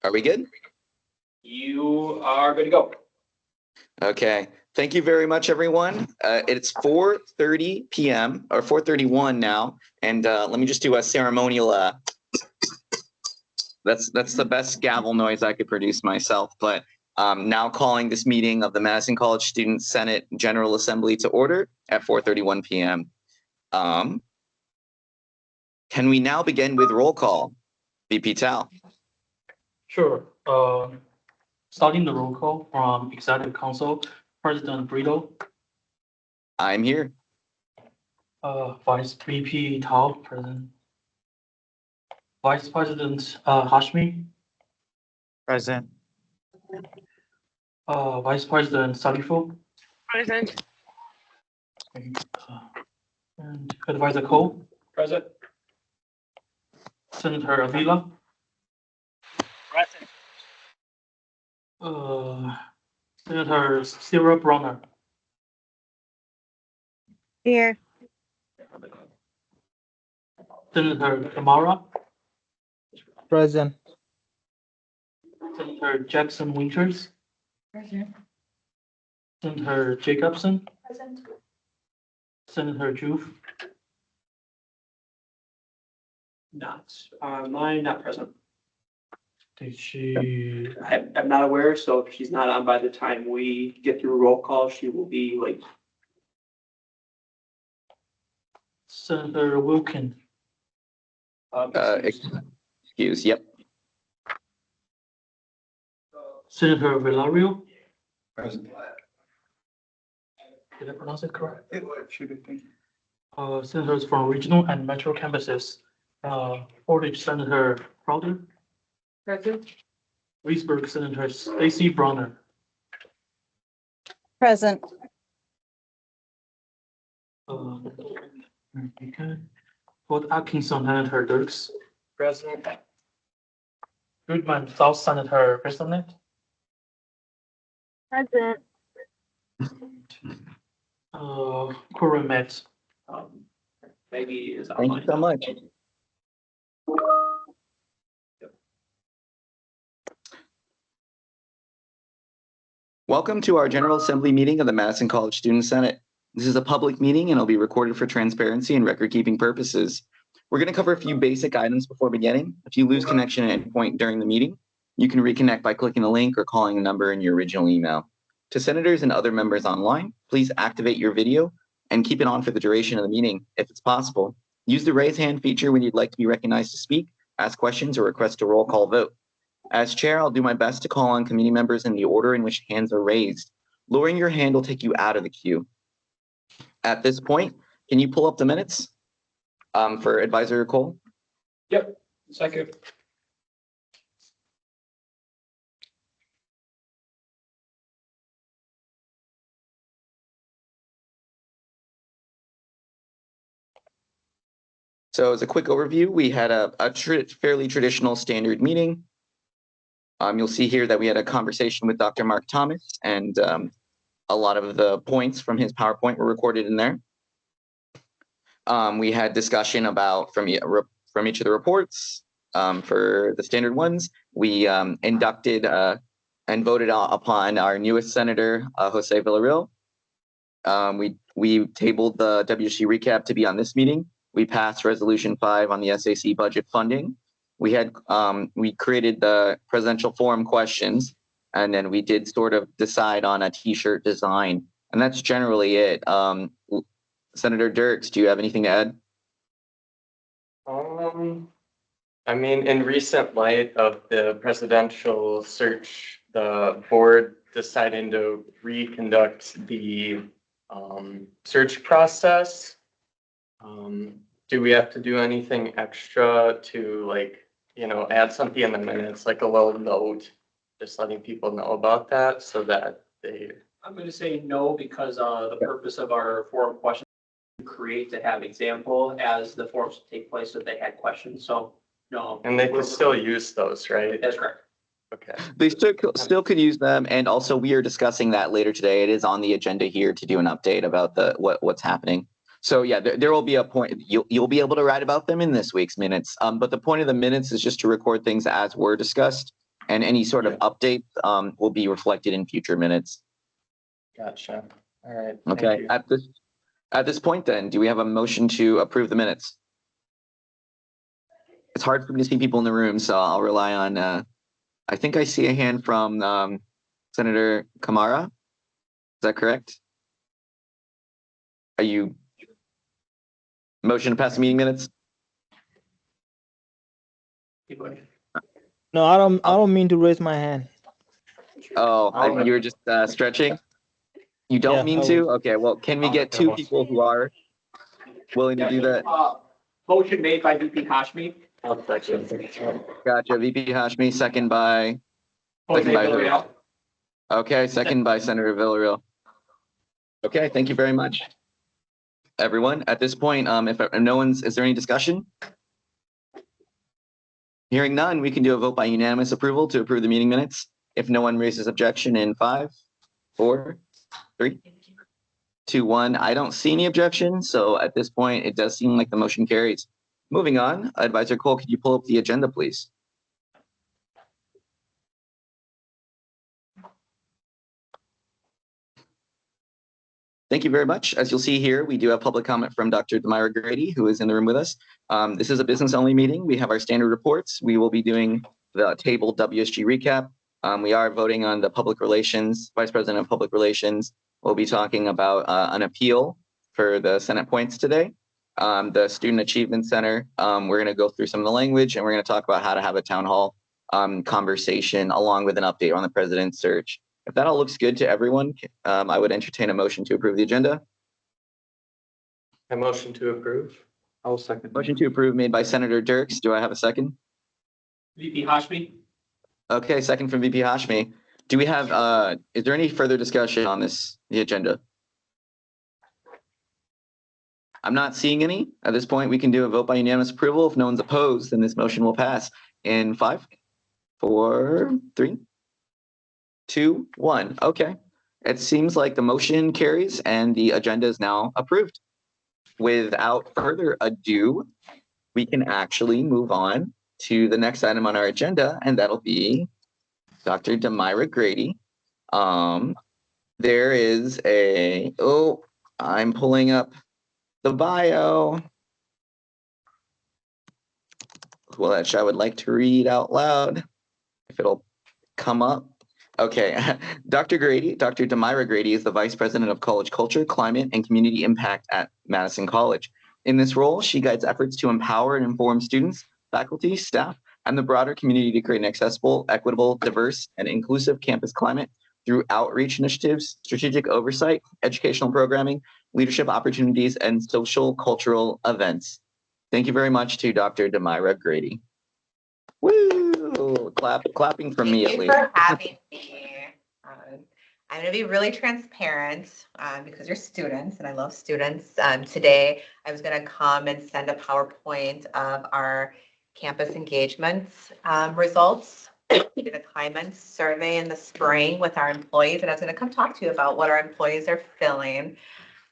Are we good? You are good to go. Okay. Thank you very much, everyone. It's 4:30 p.m. or 4:31 now, and let me just do a ceremonial. That's the best gavel noise I could produce myself. But now calling this meeting of the Madison College Student Senate General Assembly to order at 4:31 p.m. Can we now begin with roll call? VP Tal. Sure. Starting the roll call from Executive Council, President Brito, I'm here. Vice VP Tao, present. Vice President Hashmi, Present. Vice President Salifo, Present. and Advisor Cole, Present. Senator Avila, Present. Senator Sarah Bronner, Here. Senator Tamara, Present. Senator Jackson Winters, Present. Senator Jacobson, Present. Senator Juf, Mine not present. did she? I'm not aware, so if she's not on by the time we get through roll call, she will be late. Senator Wilkin, Excuse. Yep. Senator Villario, Present. did I pronounce it correct? It should be. Senators from regional and metro campuses, Portage Senator Crowder, Present. Leesburg Senator Stacy Bronner, Present. okay. Fort Atkinson Senator Dirks, Present. Goodman South Senator Bissonnette, Present. Corey Metz. Maybe is Thank you so much. Welcome to our General Assembly meeting of the Madison College Student Senate. This is a public meeting and it'll be recorded for transparency and record-keeping purposes. We're going to cover a few basic items before beginning. If you lose connection at any point during the meeting, you can reconnect by clicking the link or calling the number in your original email. To senators and other members online, please activate your video and keep it on for the duration of the meeting if it's possible. Use the raise hand feature when you'd like to be recognized to speak, ask questions, or request a roll call vote. As chair, I'll do my best to call on committee members in the order in which hands are raised. Lowering your hand will take you out of the queue. At this point, can you pull up the minutes for Advisor Cole? Yep. Second. So as a quick overview, we had a fairly traditional standard meeting. You'll see here that we had a conversation with Dr. Mark Thomas, and a lot of the points from his PowerPoint were recorded in there. We had discussion about from each of the reports. For the standard ones, we inducted and voted upon our newest senator, Jose Villarreal. We tabled the WC recap to be on this meeting. We passed Resolution 5 on the SAC budget funding. We created the presidential forum questions, and then we did sort of decide on a t-shirt design, and that's generally it. Senator Dirks, do you have anything to add? I mean, in recent light of the presidential search, the board deciding to reconduct the search process. Do we have to do anything extra to, like, add something in the minutes, like a little note, just letting people know about that so that they... I'm going to say no, because the purpose of our forum questions is to create to have example as the forums take place if they had questions. So no. And they can still use those, right? That's correct. Okay. They still could use them, and also we are discussing that later today. It is on the agenda here to do an update about what's happening. So yeah, there will be a point. You'll be able to write about them in this week's minutes. But the point of the minutes is just to record things as were discussed, and any sort of updates will be reflected in future minutes. Gotcha. All right. thank Okay, you. at this point then, do we have a motion to approve the minutes? It's hard for me to see people in the room, so I'll rely on, I think I see a hand from Senator Kamara. Is that correct? Are you? Motion to pass the meeting minutes? Keep going. No, I don't mean to raise my hand. You were just stretching? You don't Yeah, mean I to? Okay, well, can we get two people who are willing to do that? Motion made by VP Hashmi. Gotcha, VP Hashmi, second by, Jose Second by who? Villarreal. okay, second by Senator Villarreal. Okay, thank you very much. Everyone, at this point, is there any discussion? Hearing none, we can do a vote by unanimous approval to approve the meeting minutes. If no one raises objection in 5, 4, 3, 2, 1. I don't see any objection, so at this point, it does seem like the motion carries. Moving on, Advisor Cole, could you pull up the agenda, please? Thank you very much. As you'll see here, we do have public comment from Dr. Demira Grady, who is in the room with us. This is a business-only meeting. We have our standard reports. We will be doing the tabled WSG recap. We are voting on the public relations, Vice President of Public Relations. We'll be talking about an appeal for the Senate points today. The Student Achievement Center, we're going to go through some of the language, and we're going to talk about how to have a town hall conversation along with an update on the president's search. If that all looks good to everyone, I would entertain a motion to approve the agenda. A motion to approve. I'll second. Motion to approve made by Senator Dirks. Do I have a second? VP Hashmi. Okay, second from VP Hashmi. Do we have, is there any further discussion on the agenda? I'm not seeing any. At this point, we can do a vote by unanimous approval. If no one's opposed, then this motion will pass in 5, 4, 3, 2, 1. Okay. It seems like the motion carries and the agenda is now approved. Without further ado, we can actually move on to the next item on our agenda, and that'll be Dr. Demira Grady. There is I'm pulling up the bio, which I would like to read out loud if it'll come up. Okay, Dr. Demira Grady is the Vice President of College Culture, Climate, and Community Impact at Madison College. In this role, she guides efforts to empower and inform students, faculty, staff, and the broader community to create an accessible, equitable, diverse, and inclusive campus climate through outreach initiatives, strategic oversight, educational programming, leadership opportunities, and social cultural events. Thank you very much to Dr. Demira Grady. Woo! Clapping from me at Thank you least. for having me. I'm going to be really transparent because you're students and I love students. Today, I was going to come and send a PowerPoint of our campus engagements results. We did a climate survey in the spring with our employees, and I was going to come talk to you about what our employees are feeling.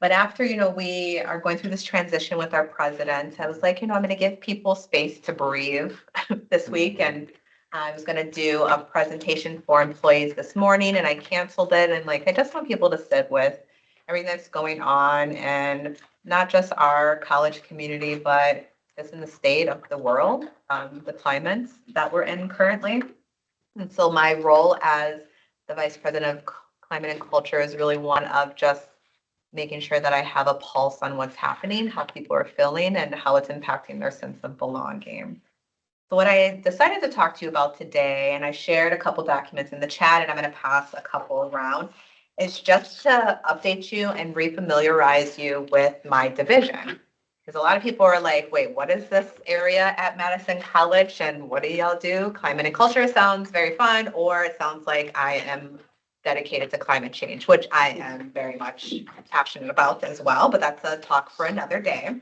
But after, we are going through this transition with our president, I was like, I'm going to give people space to breathe this week. And I was going to do a presentation for employees this morning, and I canceled it. And I just want people to sit with everything that's going on, and not just our college community, but just in the state of the world, the climates that we're in currently. And so my role as the Vice President of Climate and Culture is really one of just making sure that I have a pulse on what's happening, how people are feeling, and how it's impacting their sense of belonging. So what I decided to talk to you about today, and I shared a couple documents in the chat, and I'm going to pass a couple around, is just to update you and refamiliarize you with my division. Because a lot of people are like, wait, what is this area at Madison College and what do y'all do? Climate and culture sounds very fun, or it sounds like I am dedicated to climate change, which I am very much passionate about as well, but that's a talk for another day.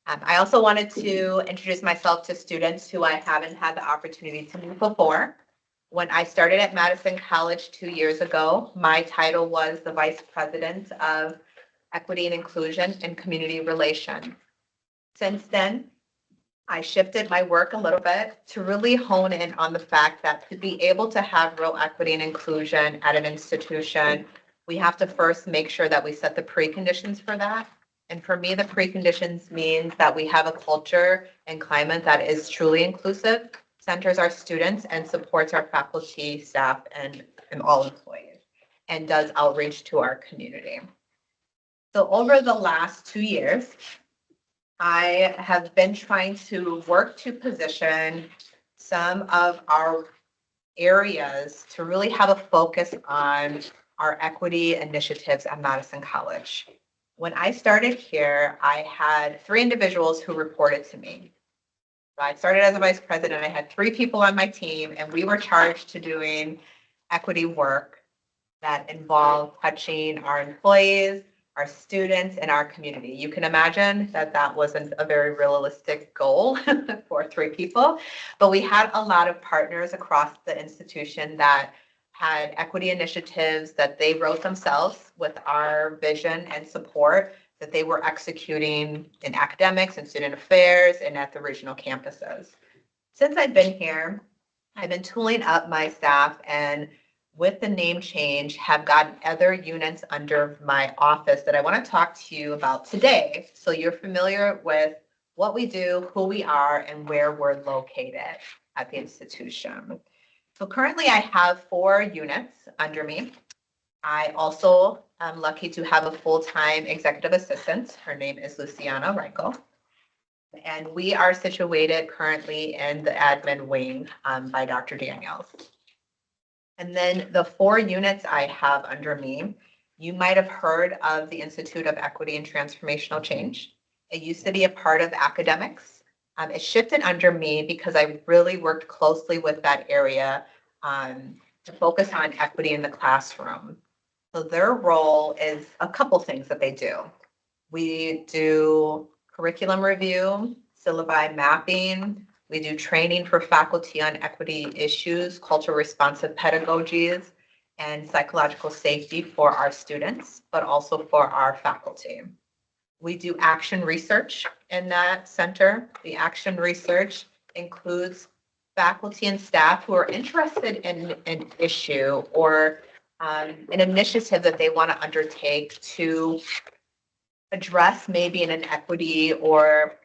I also wanted to introduce myself to students who I haven't had the opportunity to meet before. When I started at Madison College 2 years ago, my title was the Vice President of Equity and Inclusion and Community Relations. Since then, I shifted my work a little bit to really hone in on the fact that to be able to have real equity and inclusion at an institution, we have to first make sure that we set the preconditions for that. And for me, the preconditions means that we have a culture and climate that is truly inclusive, centers our students and supports our faculty, staff, and all employees, and does outreach to our community. So over the last 2 years, I have been trying to work to position some of our areas to really have a focus on our equity initiatives at Madison College. When I started here, I had 3 individuals who reported to me. I started as a vice president. I had 3 people on my team, and we were charged to doing equity work that involved touching our employees, our students, and our community. You can imagine that that wasn't a very realistic goal for 3 people, but we had a lot of partners across the institution that had equity initiatives that they wrote themselves with our vision and support that they were executing in academics and student affairs and at the regional campuses. Since I've been here, I've been tooling up my staff, and with the name change, have gotten other units under my office that I want to talk to you about today. So you're familiar with what we do, who we are, and where we're located at the institution. So currently I have 4 units under me. I also am lucky to have a full-time executive assistant. Her name is Luciana Reichel. And we are situated currently in the admin wing by Dr. Daniels. And then the 4 units I have under me, you might have heard of the Institute of Equity and Transformational Change. It used to be a part of academics. It shifted under me because I really worked closely with that area to focus on equity in the classroom. So their role is a couple things that they do. We do curriculum review, syllabi mapping. We do training for faculty on equity issues, cultural responsive pedagogies, and psychological safety for our students, but also for our faculty. We do action research in that center. The action research includes faculty and staff who are interested in an issue or an initiative that they want to undertake to address maybe an inequity or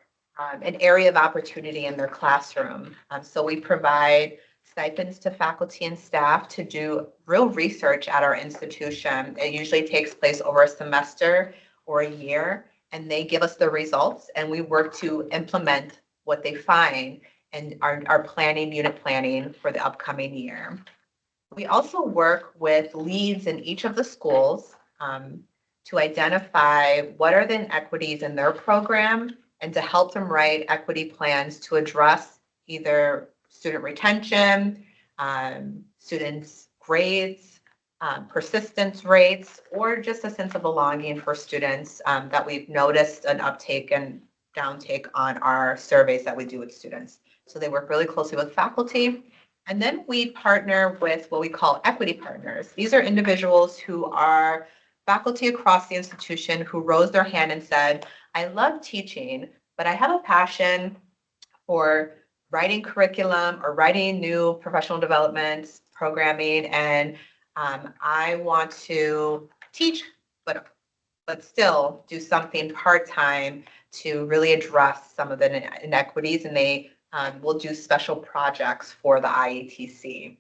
an area of opportunity in their classroom. So we provide stipends to faculty and staff to do real research at our institution. It usually takes place over a semester or a year, and they give us the results, and we work to implement what they find and our planning, unit planning for the upcoming year. We also work with leads in each of the schools to identify what are the inequities in their program and to help them write equity plans to address either student retention, students' grades, persistence rates, or just a sense of belonging for students that we've noticed an uptake and downtake on our surveys that we do with students. So they work really closely with faculty. And then we partner with what we call equity partners. These are individuals who are faculty across the institution who rose their hand and said, I love teaching, but I have a passion for writing curriculum or writing new professional development programming, and I want to teach, but still do something part-time to really address some of the inequities, and they will do special projects for the IETC.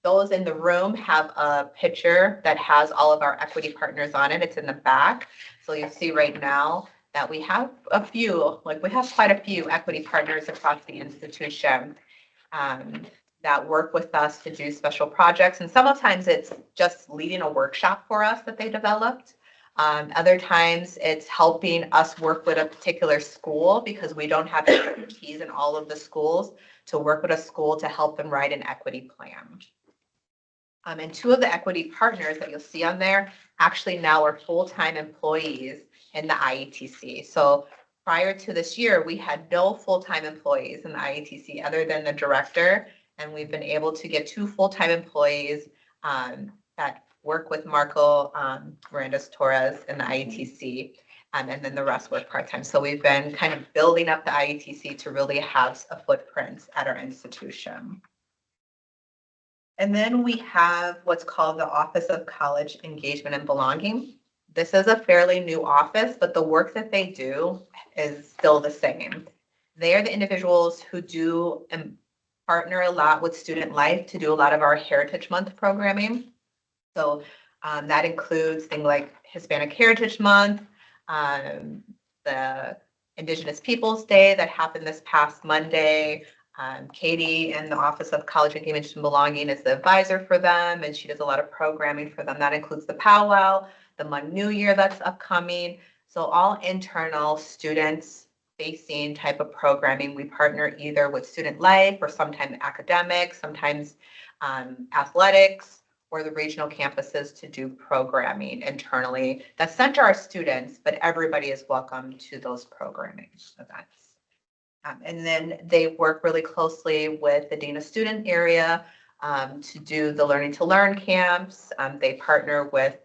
Those in the room have a picture that has all of our equity partners on it. It's in the back. So you see right now that we have a few, we have quite a few equity partners across the institution that work with us to do special projects. And sometimes it's just leading a workshop for us that they developed. Other times it's helping us work with a particular school because we don't have expertise in all of the schools to work with a school to help them write an equity plan. And 2 of the equity partners that you'll see on there actually now are full-time employees in the IETC. So prior to this year, we had no full-time employees in the IETC other than the director. And we've been able to get 2 full-time employees that work with Marco Mirandas Torres in the IETC. And then the rest work part-time. So we've been kind of building up the IETC to really have a footprint at our institution. And then we have what's called the Office of College Engagement and Belonging. This is a fairly new office, but the work that they do is still the same. They are the individuals who do and partner a lot with Student Life to do a lot of our Heritage Month programming. So that includes things like Hispanic Heritage Month, the Indigenous Peoples Day that happened this past Monday. Katie in the Office of College Engagement and Belonging is the advisor for them, and she does a lot of programming for them. That includes the powwow, the Hmong New Year that's upcoming. So all internal students facing type of programming. We partner either with Student Life or sometimes academics, sometimes athletics, or the regional campuses to do programming internally that center our students, but everybody is welcome to those programming events. And then they work really closely with the Dean of Student area to do the Learning to Learn camps. They partner with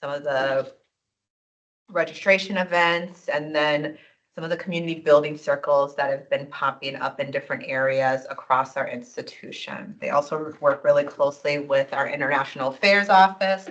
some of the registration events and then some of the community building circles that have been popping up in different areas across our institution. They also work really closely with our International Affairs office.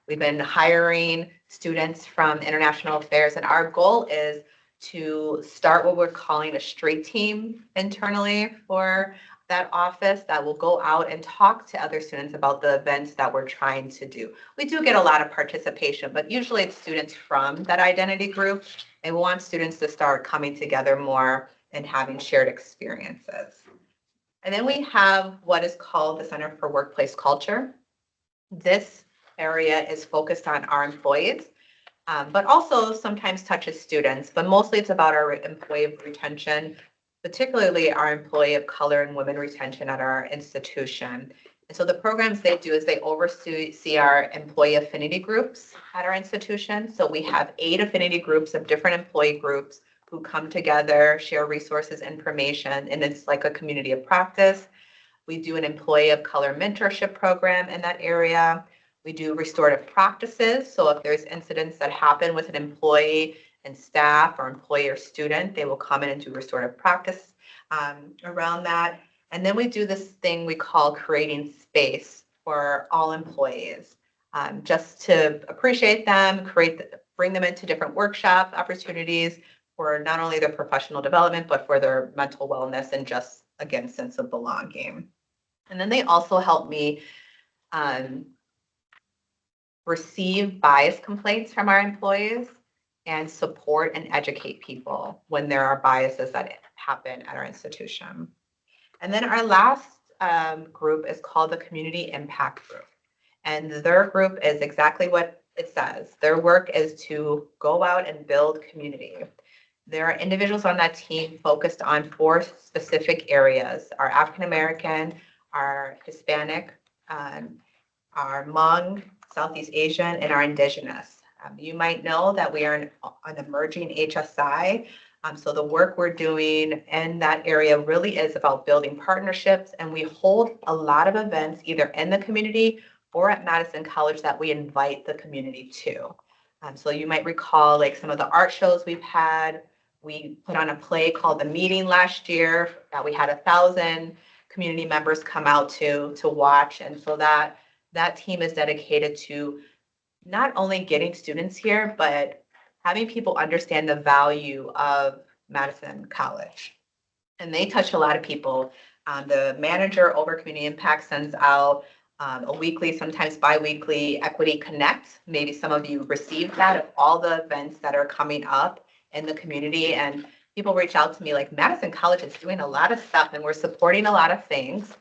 We've been hiring students from International Affairs, and our goal is to start what we're calling a straight team internally for that office that will go out and talk to other students about the events that we're trying to do. We do get a lot of participation, but usually it's students from that identity group, and we want students to start coming together more and having shared experiences. And then we have what is called the Center for Workplace Culture. This area is focused on our employees, but also sometimes touches students, but mostly it's about our employee retention, particularly our employee of color and women retention at our institution. And so the programs they do is they oversee our employee affinity groups at our institution. So we have 8 affinity groups of different employee groups who come together, share resources, information, and it's like a community of practice. We do an employee of color mentorship program in that area. We do restorative practices. So if there's incidents that happen with an employee and staff or employee or student, they will come in and do restorative practice around that. And then we do this thing we call creating space for all employees, just to appreciate them, bring them into different workshop opportunities for not only their professional development, but for their mental wellness and just, again, sense of belonging. And then they also help me receive bias complaints from our employees and support and educate people when there are biases that happen at our institution. And then our last group is called the Community Impact Group. And their group is exactly what it says. Their work is to go out and build community. There are individuals on that team focused on 4 specific areas: our African American, our Hispanic, our Hmong, Southeast Asian, and our Indigenous. You might know that we are an emerging HSI. So the work we're doing in that area really is about building partnerships, and we hold a lot of events either in the community or at Madison College that we invite the community to. So you might recall like some of the art shows we've had. We put on a play called The Meeting last year that we had 1,000 community members come out to watch. And so that team is dedicated to not only getting students here, but having people understand the value of Madison College. And they touch a lot of people. The manager over Community Impact sends out a weekly, sometimes bi-weekly Equity Connect. Maybe some of you received that of all the events that are coming up in the community. And people reach out to me like, Madison College is doing a lot of stuff and we're supporting a lot of things.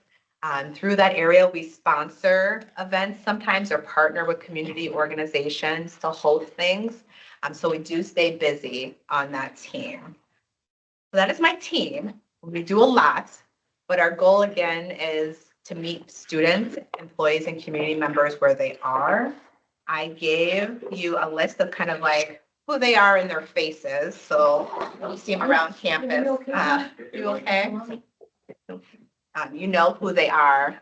Through that area, we sponsor events sometimes or partner with community organizations to host things. So we do stay busy on that team. So that is my team. We do a lot, but our goal again is to meet students, employees, and community members where they are. I gave you a list of kind of like who they are in their faces. So you see them around campus. You okay? You know who they are.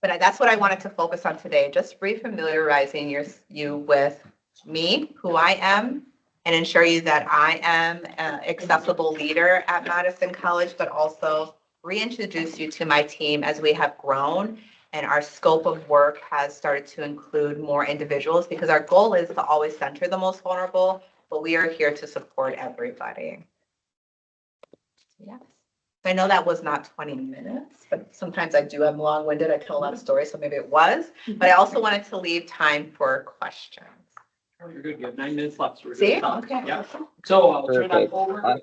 But that's what I wanted to focus on today, just refamiliarizing you with me, who I am, and ensure you that I am an accessible leader at Madison College, but also reintroduce you to my team as we have grown and our scope of work has started to include more individuals because our goal is to always center the most vulnerable, but we are here to support everybody. Yes. I know that was not 20 minutes, but sometimes I do am long-winded. I tell a lot of stories, so maybe it was. But I also wanted to leave time for questions. Oh, you're good. You have 9 minutes left. So we're good See? to stop. Okay. Yeah. So I'll turn that Perfect. over.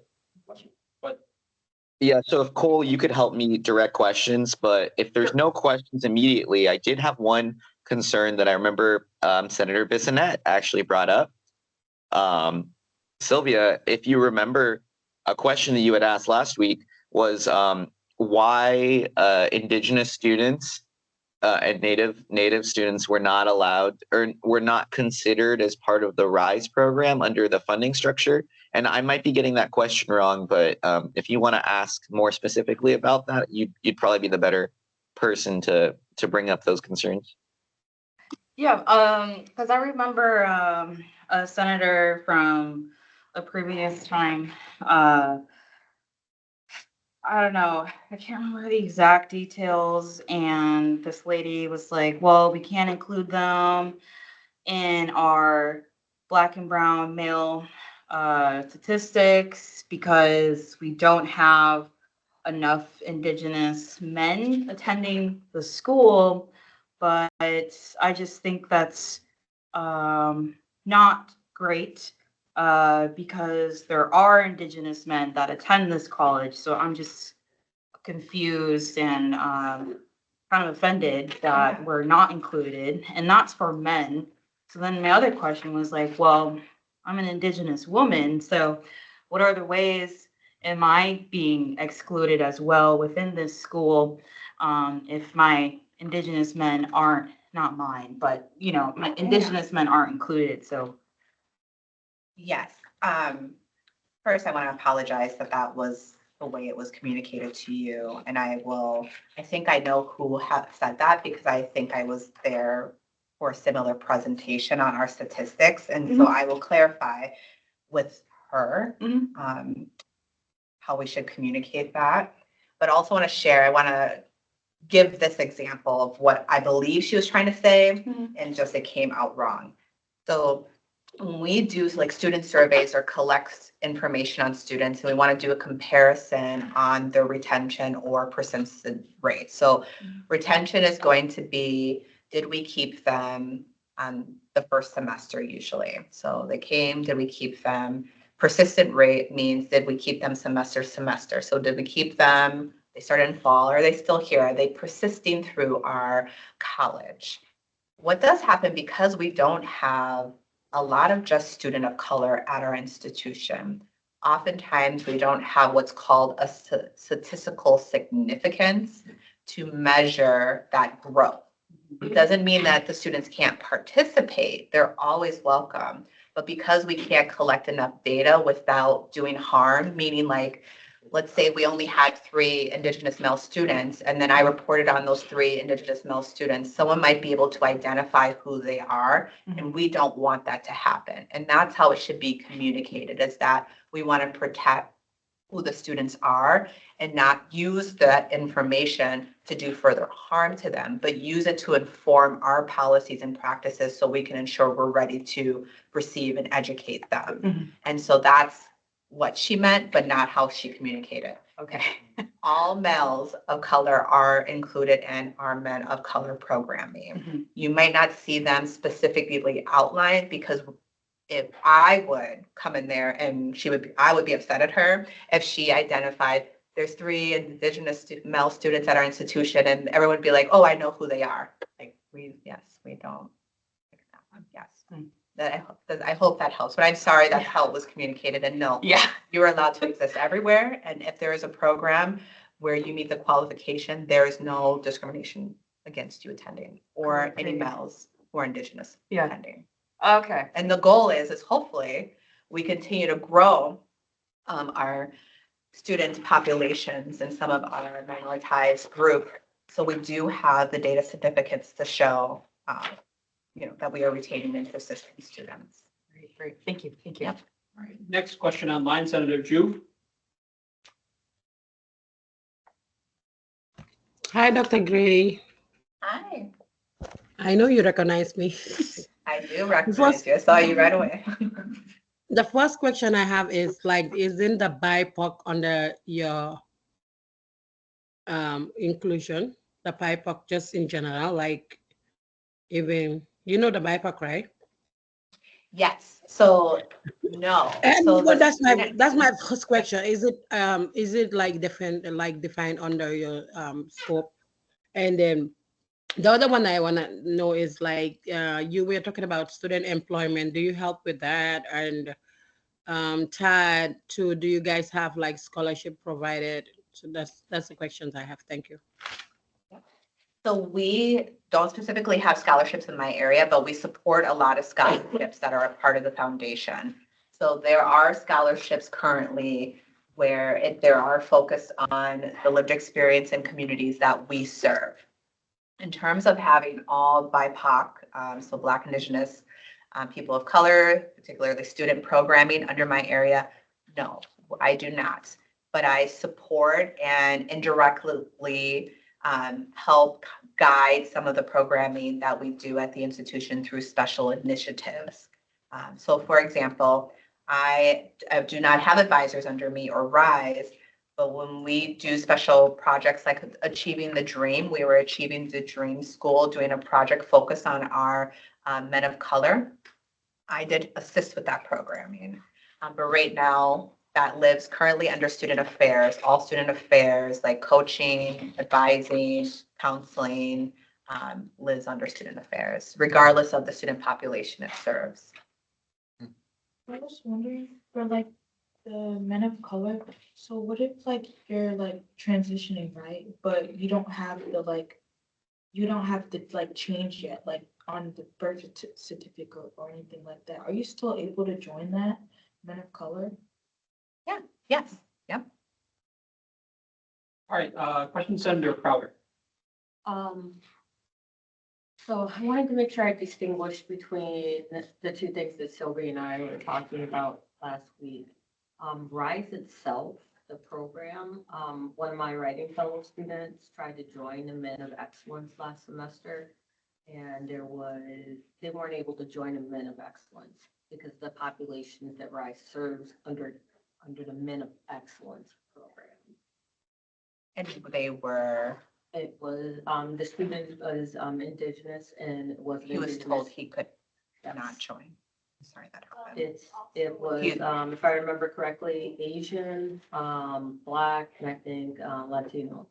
Yeah, so if Cole, you could help me direct questions, but if there's Sure. no questions immediately, I did have one concern that I remember Senator Bissonnette actually brought up. Sylvia, if you remember, a question that you had asked last week was why Indigenous students and Native students were not allowed or were not considered as part of the RISE program under the funding structure. And I might be getting that question wrong, but if you want to ask more specifically about that, you'd probably be the better person to bring up those concerns. Yeah, because I remember a senator from a previous time, I don't know, I can't remember the exact details, and this lady was like, well, we can't include them in our Black and brown male statistics because we don't have enough Indigenous men attending the school. But I just think that's not great because there are Indigenous men that attend this college. So I'm just confused and kind of offended that we're not included, and that's for men. So then my other question was like, well, I'm an Indigenous woman, so what are the ways am I being excluded as well within this school if my Indigenous men aren't, not mine, but my Indigenous men aren't included, so. Yes. First, I want to apologize that that was the way it was communicated to you. And I think I know who said that because I think I was there for a similar presentation on our statistics. And so I will clarify with her how we should communicate that. But also want to share, I want to give this example of what I believe she was trying to say and just it came out wrong. So when we do like student surveys or collect information on students, and we want to do a comparison on their retention or persistence rate. So retention is going to be, did we keep them on the first semester usually? So they came, did we keep them? Persistent rate means, did we keep them semester? So did we keep them, they started in fall, are they still here? Are they persisting through our college? What does happen because we don't have a lot of just student of color at our institution? Oftentimes we don't have what's called a statistical significance to measure that growth. It doesn't mean that the students can't participate. They're always welcome. But because we can't collect enough data without doing harm, meaning like, let's say we only had 3 Indigenous male students, and then I reported on those 3 Indigenous male students, someone might be able to identify who they are, and we don't want that to happen. And that's how it should be communicated, is that we want to protect who the students are and not use that information to do further harm to them, but use it to inform our policies and practices so we can ensure we're ready to receive and educate them. And so that's what she meant, but not how she communicated. Okay. All males of color are included in our Men of Color programming. You might not see them specifically outlined because if I would come in there and I would be upset at her if she identified there's 3 Indigenous male students at our institution and everyone would be like, oh, I know who they are. Like we don't. Yes. I hope that helps, but I'm sorry that's how it was communicated. And no, you are allowed to exist everywhere. And if there is a program where you meet the qualification, there is no discrimination against you attending or any males who are Indigenous attending. Okay. And the goal is hopefully we continue to grow our student populations and some of our minoritized group. So we do have the data significance to show that we are retaining and persisting students. Great, thank you, thank you. Yep. All right, next question online, Senator Ju. Hi, Dr. Gray. Hi, I know you recognize me. I do recognize you. I saw you right away. The first question I have is like, isn't the BIPOC under your inclusion, the BIPOC just in general, like even, you know the BIPOC, right? Yes, so no. And So well, the that's my first question. Is it like defined under your scope? And then the other one I want to know is like you were talking about student employment. Do you help with that? And Tad, too, do you guys have like scholarship provided? So that's the questions I have. Thank you. So we don't specifically have scholarships in my area, but we support a lot of scholarships that are a part of the foundation. So there are scholarships currently where there are focused on the lived experience in communities that we serve. In terms of having all BIPOC, so Black, Indigenous, people of color, particularly student programming under my area, no, I do not. But I support and indirectly help guide some of the programming that we do at the institution through special initiatives. So for example, I do not have advisors under me or RISE, but when we do special projects like Achieving the Dream, we were Achieving the Dream School doing a project focused on our men of color. I did assist with that programming. But right now, that lives currently under student affairs, all student affairs like coaching, advising, counseling, lives under student affairs, regardless of the student population it serves. I was wondering for like the men of color, so what if like you're like transitioning, right? But you don't have the like change yet, like on the birth certificate or anything like that. Are you still able to join that men of color? Yes, yep. All right, question Senator Crowder. So I wanted to make sure I distinguished between the two things that Sylvie and I were talking about last week. RISE itself, the program, one of my writing fellow students tried to join the Men of Excellence last semester. And they weren't able to join the Men of Excellence because the populations that RISE serves under the Men of Excellence program. And they were, It was, the student was Indigenous and was. he was told he could not join. Sorry that happened. It was, if I remember correctly, Asian, Black, and I think Latino.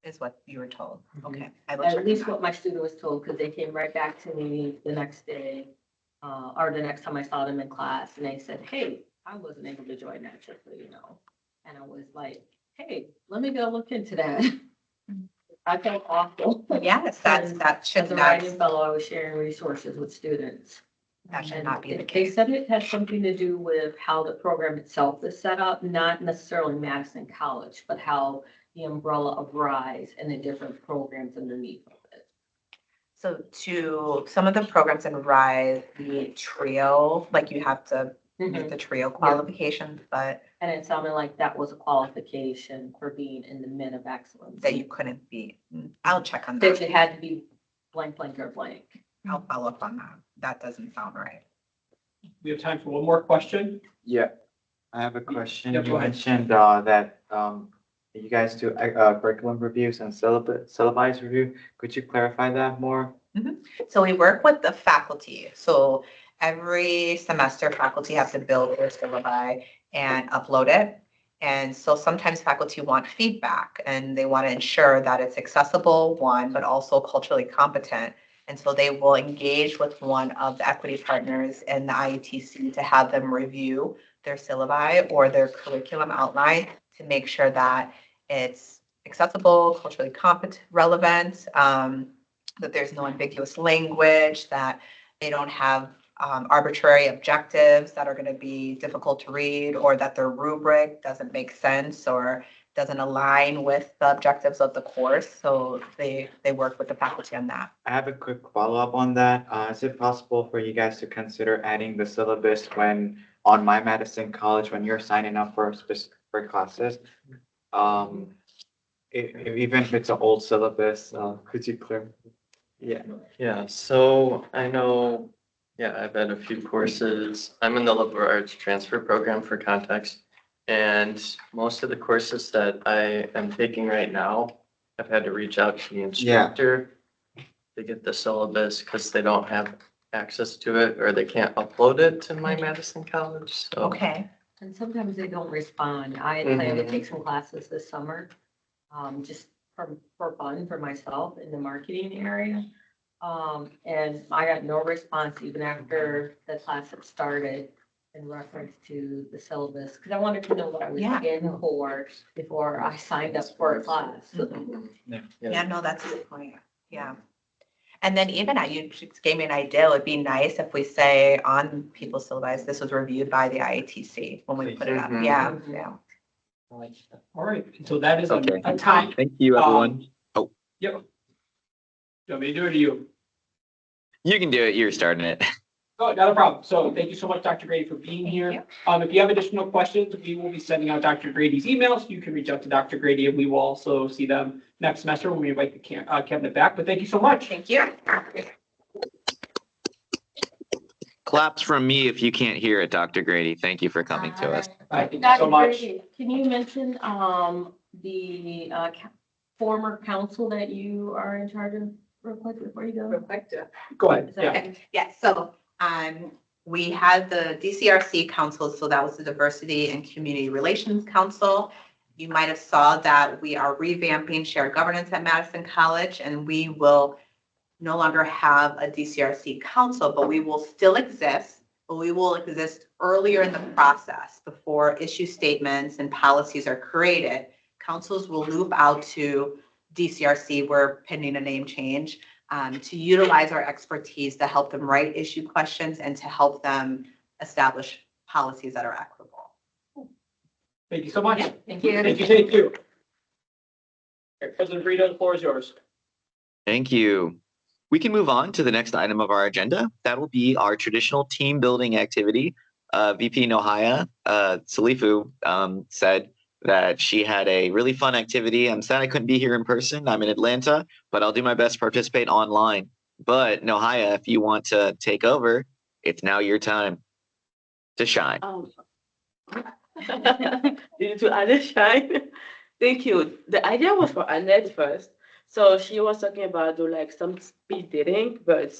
Is what you were told. Mhm. Okay. I will At check least on that. what my student was told, because they came right back to me the next day, or the next time I saw them in class, and they said, hey, I wasn't able to join that, just so you know. And I was like, hey, let me go look into that. I felt awful. Yes, that should As a not, writing fellow, I was sharing resources with students. that should And not be the They case. said it has something to do with how the program itself is set up, not necessarily Madison College, but how the umbrella of RISE and the different programs underneath of it. So to some of the programs in RISE, the trio, like you have to meet the trio qualifications, but And it sounded like that was a qualification for being in the Men of Excellence. that you couldn't be. I'll check on That that. it had to be blank, blank, or blank. I'll follow up on that. That doesn't sound right. We have time for one more question. Yeah, I have a question. Yeah, You go ahead. mentioned that you guys do curriculum reviews and syllabi review. Could you clarify that more? So we work with the faculty. So every semester, faculty have to build their syllabi and upload it. And so sometimes faculty want feedback and they want to ensure that it's accessible, one, but also culturally competent. And so they will engage with one of the equity partners in the IETC to have them review their syllabi or their curriculum outline to make sure that it's accessible, culturally competent, relevant, that there's no ambiguous language, that they don't have arbitrary objectives that are going to be difficult to read, or that their rubric doesn't make sense, or doesn't align with the objectives of the course. So they work with the faculty on that. I have a quick follow-up on that. Is it possible for you guys to consider adding the syllabus when on My Madison College, when you're signing up for for classes? Even if it's an old syllabus, could you clear? Yeah. Yeah, so I know, yeah, I've had a few courses. I'm in the liberal arts transfer program for context. And most of the courses that I am taking right now, I've had to reach out to the instructor to get the syllabus because they don't have access to it or they can't upload it to My Madison College. So Okay. And sometimes they don't respond. I plan to take some classes this summer, just for fun for myself in the marketing area. And I got no response even after the class had started in reference to the syllabus, because I wanted to know what I was Yeah. in for before I signed up for a class. Yeah, no, that's a good point. Yeah. And then even you just gave me an idea. It would be nice if we say on people's syllabus, this was reviewed by the IATC when we put it up. Mhm. Yeah, yeah. All right, so that is Okay. a time. Thank you, everyone. Yep. Do you want me to do it or do you? You can do it. You're starting it. Oh, not a problem. So thank you so much, Dr. Grady, for being Thank here. you. If you have additional questions, we will be sending out Dr. Grady's emails. You can reach out to Dr. Grady and we will also see them next semester when we invite the cabinet back. But thank you so much. Thank you. Claps from me if you can't hear it, Dr. Grady. Thank you for coming to us. Thank you so much. Can you mention, the, former council that you are in charge of real quick before you go? Go ahead. Is that Yeah. okay? Yeah, so we had the DCRC Council, so that was the Diversity and Community Relations Council. You might have saw that we are revamping shared governance at Madison College, and we will no longer have a DCRC council, but we will still exist, but we will exist earlier in the process before issue statements and policies are created. Councils will loop out to DCRC, we're pending a name change, to utilize our expertise to help them write issue questions and to help them establish policies that are equitable. Thank you so much. Thank you. Thank you. Thank you. Okay, President Brito, the floor is yours. Thank you. We can move on to the next item of our agenda. That will be our traditional team building activity. VP Nohaya Salifu said that she had a really fun activity. I'm sad I couldn't be here in person. I'm in Atlanta, but I'll do my best to participate online. But Nohaya, if you want to take over, it's now your time to shine. To Annette shine. Thank you. The idea was for Annette first. So she was talking about like some speed dating, but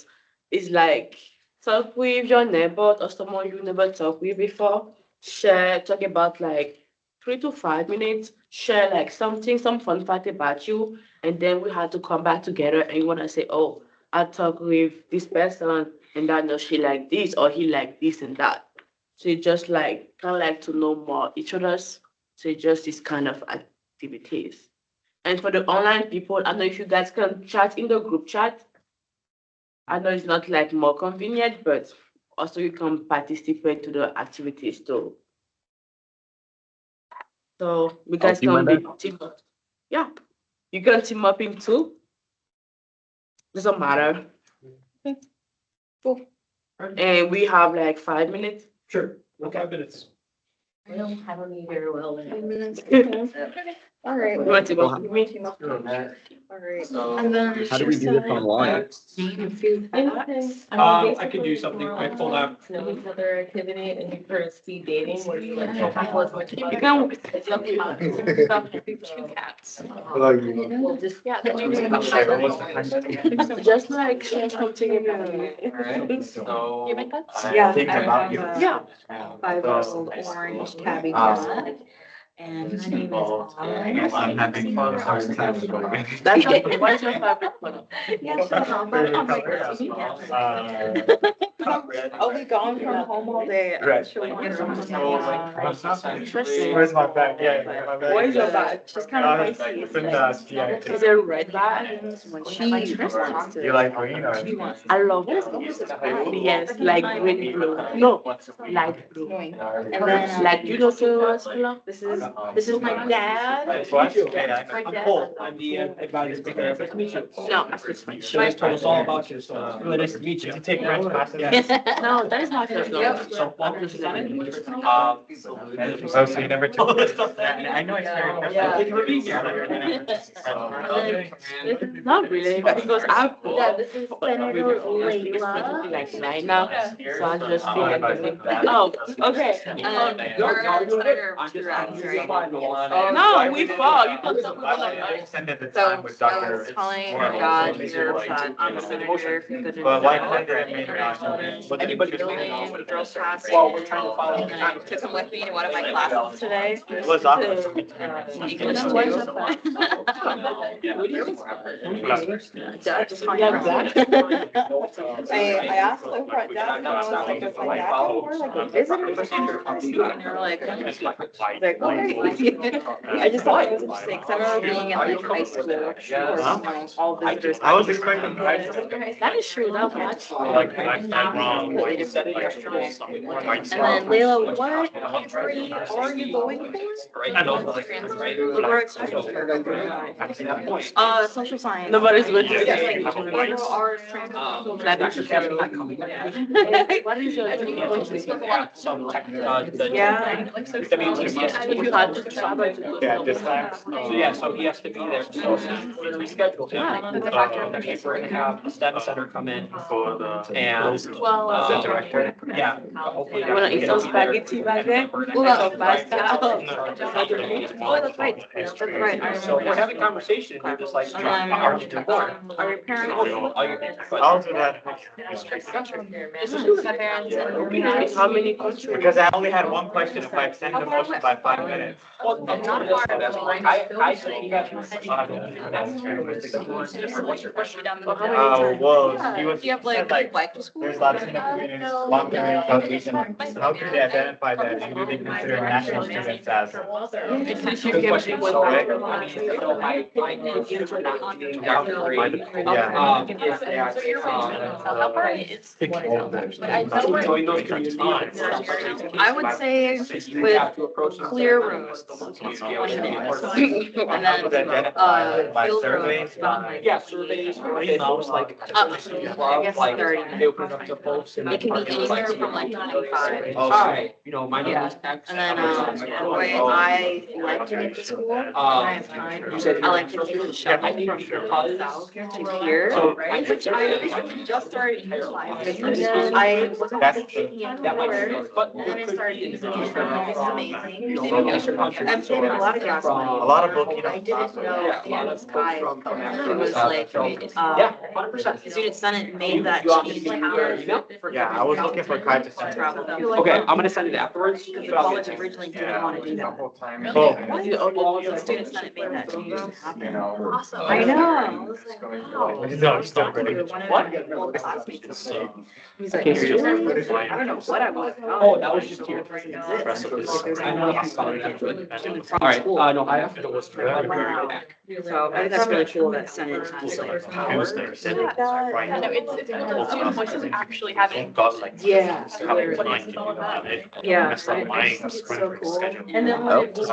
it's like talk with your neighbor or someone you never talked with before. Talk about like 3 to 5 minutes, share like something, some fun fact about you, and then we had to come back together and you want to say, oh, I talk with this person and I know she like this or he like this and that. So you just like kind of like to know more each other's. So it's just this kind of activities. And for the online people, I don't know if you guys can chat in the group chat. I know it's not like more convenient, but also you can participate to the activities too. So you guys can be team up. Yeah, you can team up in two. Doesn't matter. Okay. Cool. And we have like 5 minutes. Sure. 5 minutes. I don't have a meter well. 5 minutes. All right. You want to go with me? All right. So- And then. How do we do this online? I could do something quick. Hold on. Know each other activity and you for speed dating where you like tell people as much You about. can cats. We'll just. Just like share something about it. Alright, so. You make that? I think about you. Yeah. 5-year-old orange tabby cat. And her name is Olive. I'm having fun. Hard time going. That's okay. What's your favorite one? Yeah, so I'll- I'll be gone from home all day. Right. Where's my bag? Yeah, my bag. Where's your bag? She's kind of feisty. It's in the, yeah. Is it a red bag? She wants You like green or? I love yes, like green blue. No, light blue. And then, Like you know color? this is my dad. What? Yeah, My dad. Paul, I'm the advisor speaker. Nice to meet you. No, assistant. Shanice told us all about you, so really nice to meet you. You take French classes? No, that is my first love. So welcome to Senate. Oh, so you never took? I know it's very. Thank you for being here. Not really, because I've. Yeah, this is Senator Layla. Like right now, so I just feel like. Oh, okay. No, we fall. You can talk about I like. extended the So time with I Dr. was telling my dad that I'm a senator if you could. But why couldn't it mean not? Anybody Building, girls past. Well, we're trying to follow. And I took him with me to one of my classes today. It was awesome. English I asked them front desk and I was like, does my dad come over like a visitor? And they were like, okay. I just thought it was interesting because I remember being in like high school where all visitors. I was expecting. That is true, that was Like wrong. And then Layla, what degree are you going for? I know. Liberal expression. Social science. Nobody's with you. Liberal arts. What is your Some Yeah. You had to travel to. Yeah, this time. So yeah, so he has to be there. So we're gonna reschedule him. We're gonna have the STEM center come in For the. and The director. yeah. Hopefully. You wanna eat some spaghetti back there? Well, Some pasta? Oh, that's right. That's right. So we're having conversation and you're just like, are you doing more? Are your parents? I'll do that. How many countries? Because I only had one question if I extend the motion by 5 minutes. What's your question? Oh, well, he was. Do you have like bike to school? There's Latino communities, long-term South Asian. How can they identify that and do they consider national students as? Good question. So, I mean, so my kids are not getting down to grade. Yeah. If they are, Join those communities. I would say with clear rooms, 20 minutes. And then, By field surveys? rooms, Yeah, surveys, those like. I guess like, 30. They open it up to folks and. It can be anywhere from like 25. Hi, you know, my name is X. And then, boy, I like to get to school. When I have time. You said. I like to take the shuttle from south to here, So- which I just started utilizing. I wasn't That's- taking it That might be, before, but. and then I started using it. This is amazing. I'm I'm saving a lot of gas money. A lot of Filipino. I didn't know the sky. It was like, Yeah, 100%. the student senate made that You want me to change. give you your email? Yeah, I was looking for Kai to send. Travel. Okay, I'm gonna send it afterwards. Because the college originally didn't want to do that. Oh. The student senate made that change to happen. Awesome. I know. I was like, wow. No, it's not ready. What? He's like, I can't hear you. I don't know what I want. Oh, that was just here. All right, no, I have to go. So I think that's really cool that Senate has like power. Student voices actually having. Yeah. Yeah. So cool. And then when it was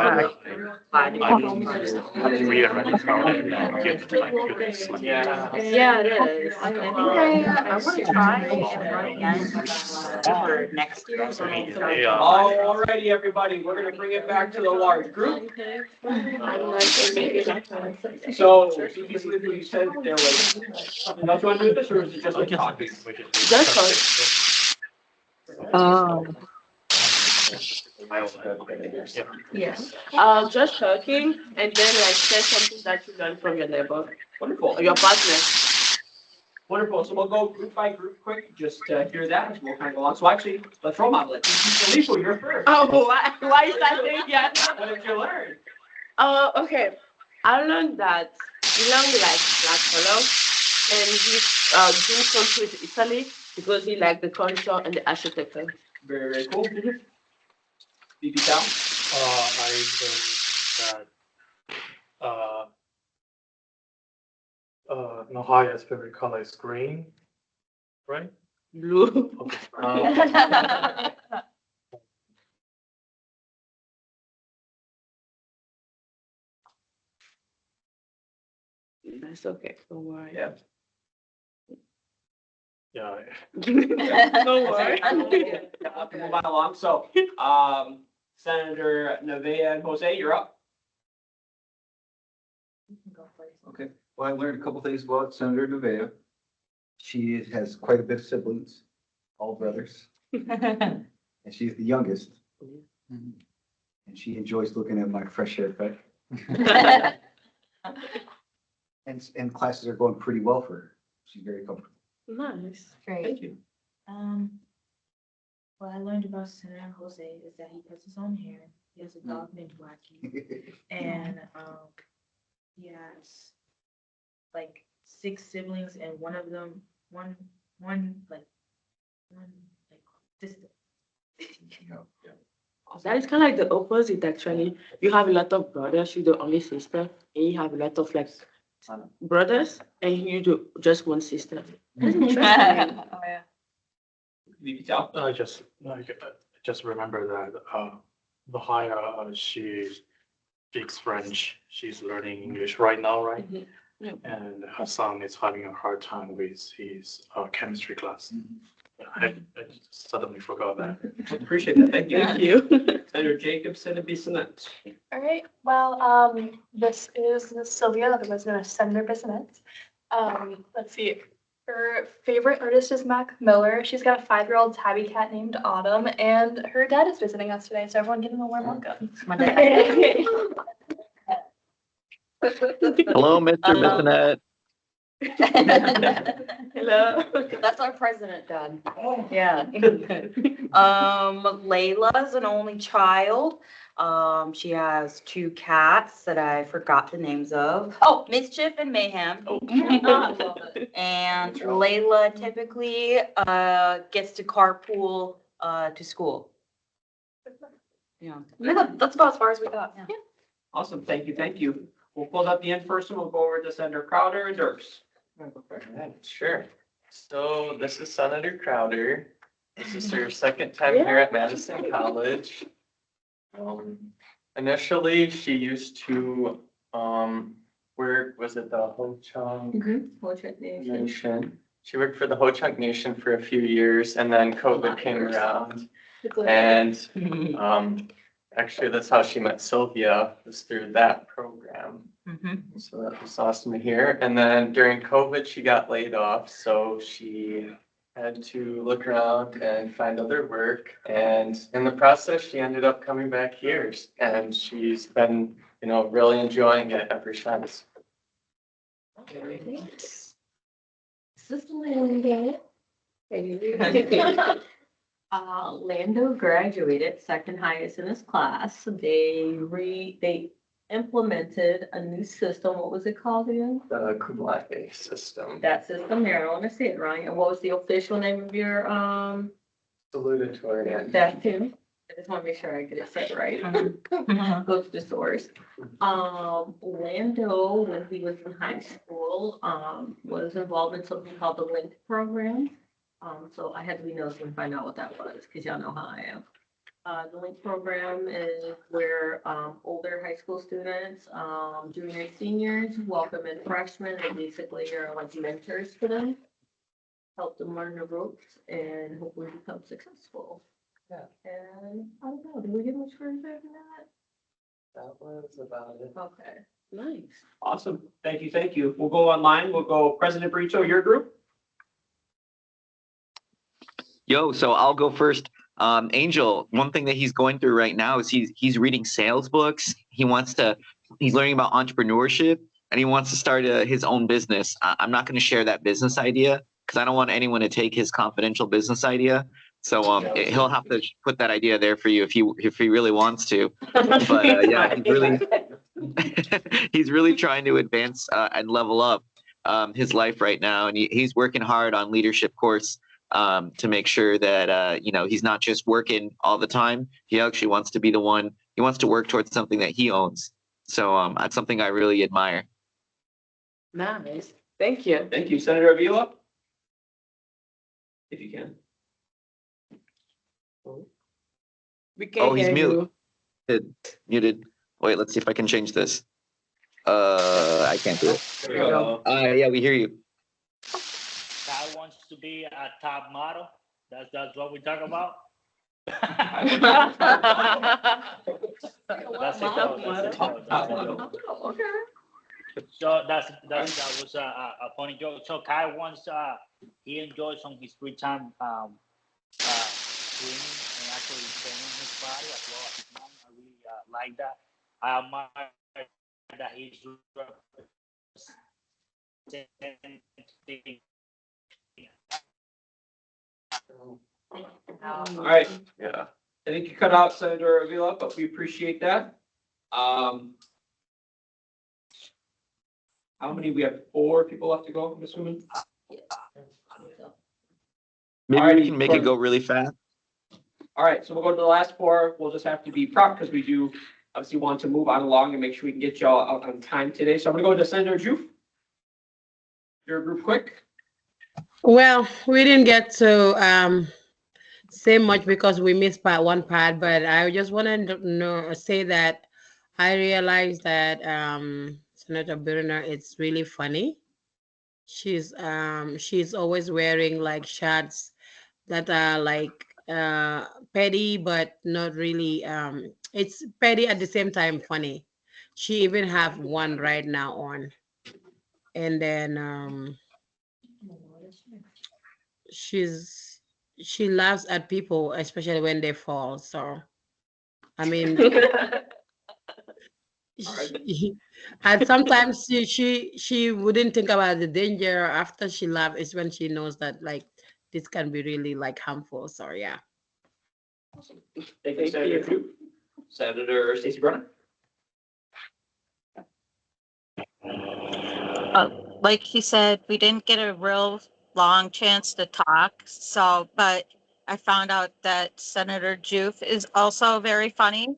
Yeah, it is. I think I want to try and run again for next year. So maybe Alrighty, everybody, we're gonna bring it back to the large group. So, basically, you said there was something else you want to do with this, or is it just like talking? Just Yes. just talking and then like share something that you learned from your neighbor Wonderful. or your partner. Wonderful. So we'll go group by group quick, just to hear that, and we'll kind of go on. So actually, let's roll model it. Alicia, you're first. Oh, why is that thing? Yeah. What did you learn? Okay. I learned that Ilan likes black color and he's doing some to Italy. because he liked the culture and the architecture. Very, very cool. VP Cal? I learned that Nahaya's favorite color is green, right? Blue. Okay. That's okay. Don't worry. Yeah. Yeah. Don't worry. I'll have to move on along. So, Senator Nevaeh and Jose, you're up. Okay, well, I learned a couple things about Senator Nevaeh. She has quite a bit of siblings, all brothers, and she's the youngest. And she enjoys looking at my fresh haircut. And classes are going pretty well for her. She's very comfortable. Nice. Great. Thank you. What I learned about Senator Jose is that he cuts his own hair. He has a dog named Wacky. And, he has like 6 siblings and one sister. That is kind of like the opposite, actually. You have a lot of brothers, you're the only sister, and you have a lot of like brothers, and you do just one sister. That's interesting. Oh, yeah. VP Cal? I just remember that Nahaya, she speaks French. She's learning English right now, right? Yeah. And her son is having a hard time with his chemistry class. I just suddenly forgot that. Appreciate that. Thank you. Thank you. Senator Jacobson and Bissonnette. All right, well, this is Sylvia, otherwise known as Senator Bissonnette. Let's see, her favorite artist is Mac Miller. She's got a 5-year-old tabby cat named Autumn, and her dad is visiting us today, so everyone give him a warm welcome. My dad. Hello, Mr. Bissonnette. Hello. That's our president, Dad. Yeah. Layla is an only child. She has 2 cats that I forgot the names of. Oh, Mischief and Mayhem. And Layla typically gets to carpool to school. Yeah. That's about as far as we got. Yeah. Awesome. Thank you. Thank you. We'll close out the in-person. We'll go over to Senator Crowder and Dirks. Sure. So this is Senator Crowder. This is her second time here at Madison College. Initially, she used to work, was it the Ho-Chunk Ho-Chunk Nation? She worked for the Ho-Chunk Nation for a few years, and then COVID came around. And actually, that's how she met Sylvia, was through that program. So that was awesome to hear. And then during COVID, she got laid off, so she had to look around and find other work. And in the process, she ended up coming back here, and she's been, really enjoying it ever since. Sister Lando. Lando graduated second highest in his class. They implemented a new system. What was it called again? The Kumlae system. That system here. I want to say it right. And what was the official name of your Salutatorian. That too. I just want to make sure I get it said right. Go to the source. Lando, when he was in high school, was involved in something called the LINK program. So I had to be nosy and find out what that was, because y'all know how I am. The LINK program is where older high school students, juniors, seniors, welcome in freshmen, and basically you're like mentors for them. Help them learn the ropes and hopefully become successful. Yeah. And I don't know, did we get much further than that? That was about it. Okay. Nice. Awesome. Thank you. Thank you. We'll go online. We'll go President Brito, your group. Yo, so I'll go first. Angel, one thing that he's going through right now is he's reading sales books. He's learning about entrepreneurship, and he wants to start his own business. I'm not going to share that business idea because I don't want anyone to take his confidential business idea. So he'll have to put that idea there for you if he really wants to. But yeah, he's really trying to advance and level up his life right now, and he's working hard on leadership course. to make sure that, he's not just working all the time. He actually wants to be the one, he wants to work towards something that he owns. So that's something I really admire. Nice. Thank you. Thank you. Senator Avila? If you can. We can He's hear mute. you. Muted. Wait, let's see if I can change this. I can't do it. There we go. Yeah, we hear you. Guy wants to be a top model. That's what we talk about. That's it. So that was a funny joke. So Kai wants he enjoys on his free time swimming and actually training his body as well as his mind. I really like that. I admire that he's representing. All right. Yeah. I think you cut out Senator Avila, but we appreciate that. How many? We have 4 people left to go, I'm assuming. Maybe we can make it go really fast. All right, so we'll go to the last 4. We'll just have to be prompt because we do obviously want to move on along and make sure we can get y'all out on time today. So I'm gonna go to Senator Juf. Your group quick. Well, we didn't get to say much because we missed one part, but I just want to say that I realized that Senator Birner, it's really funny. She's always wearing like shirts that are like petty, but not really. It's petty at the same time funny. She even have one right now on, and then she laughs at people, especially when they fall. So, I mean, and sometimes she wouldn't think about the danger after she laughs. Is when she knows that like this can be really like harmful. So yeah. Thank you, Senator Juf. Senator Stacey Brunner. Like he said, we didn't get a real long chance to talk. So, but I found out that Senator Juf is also very funny.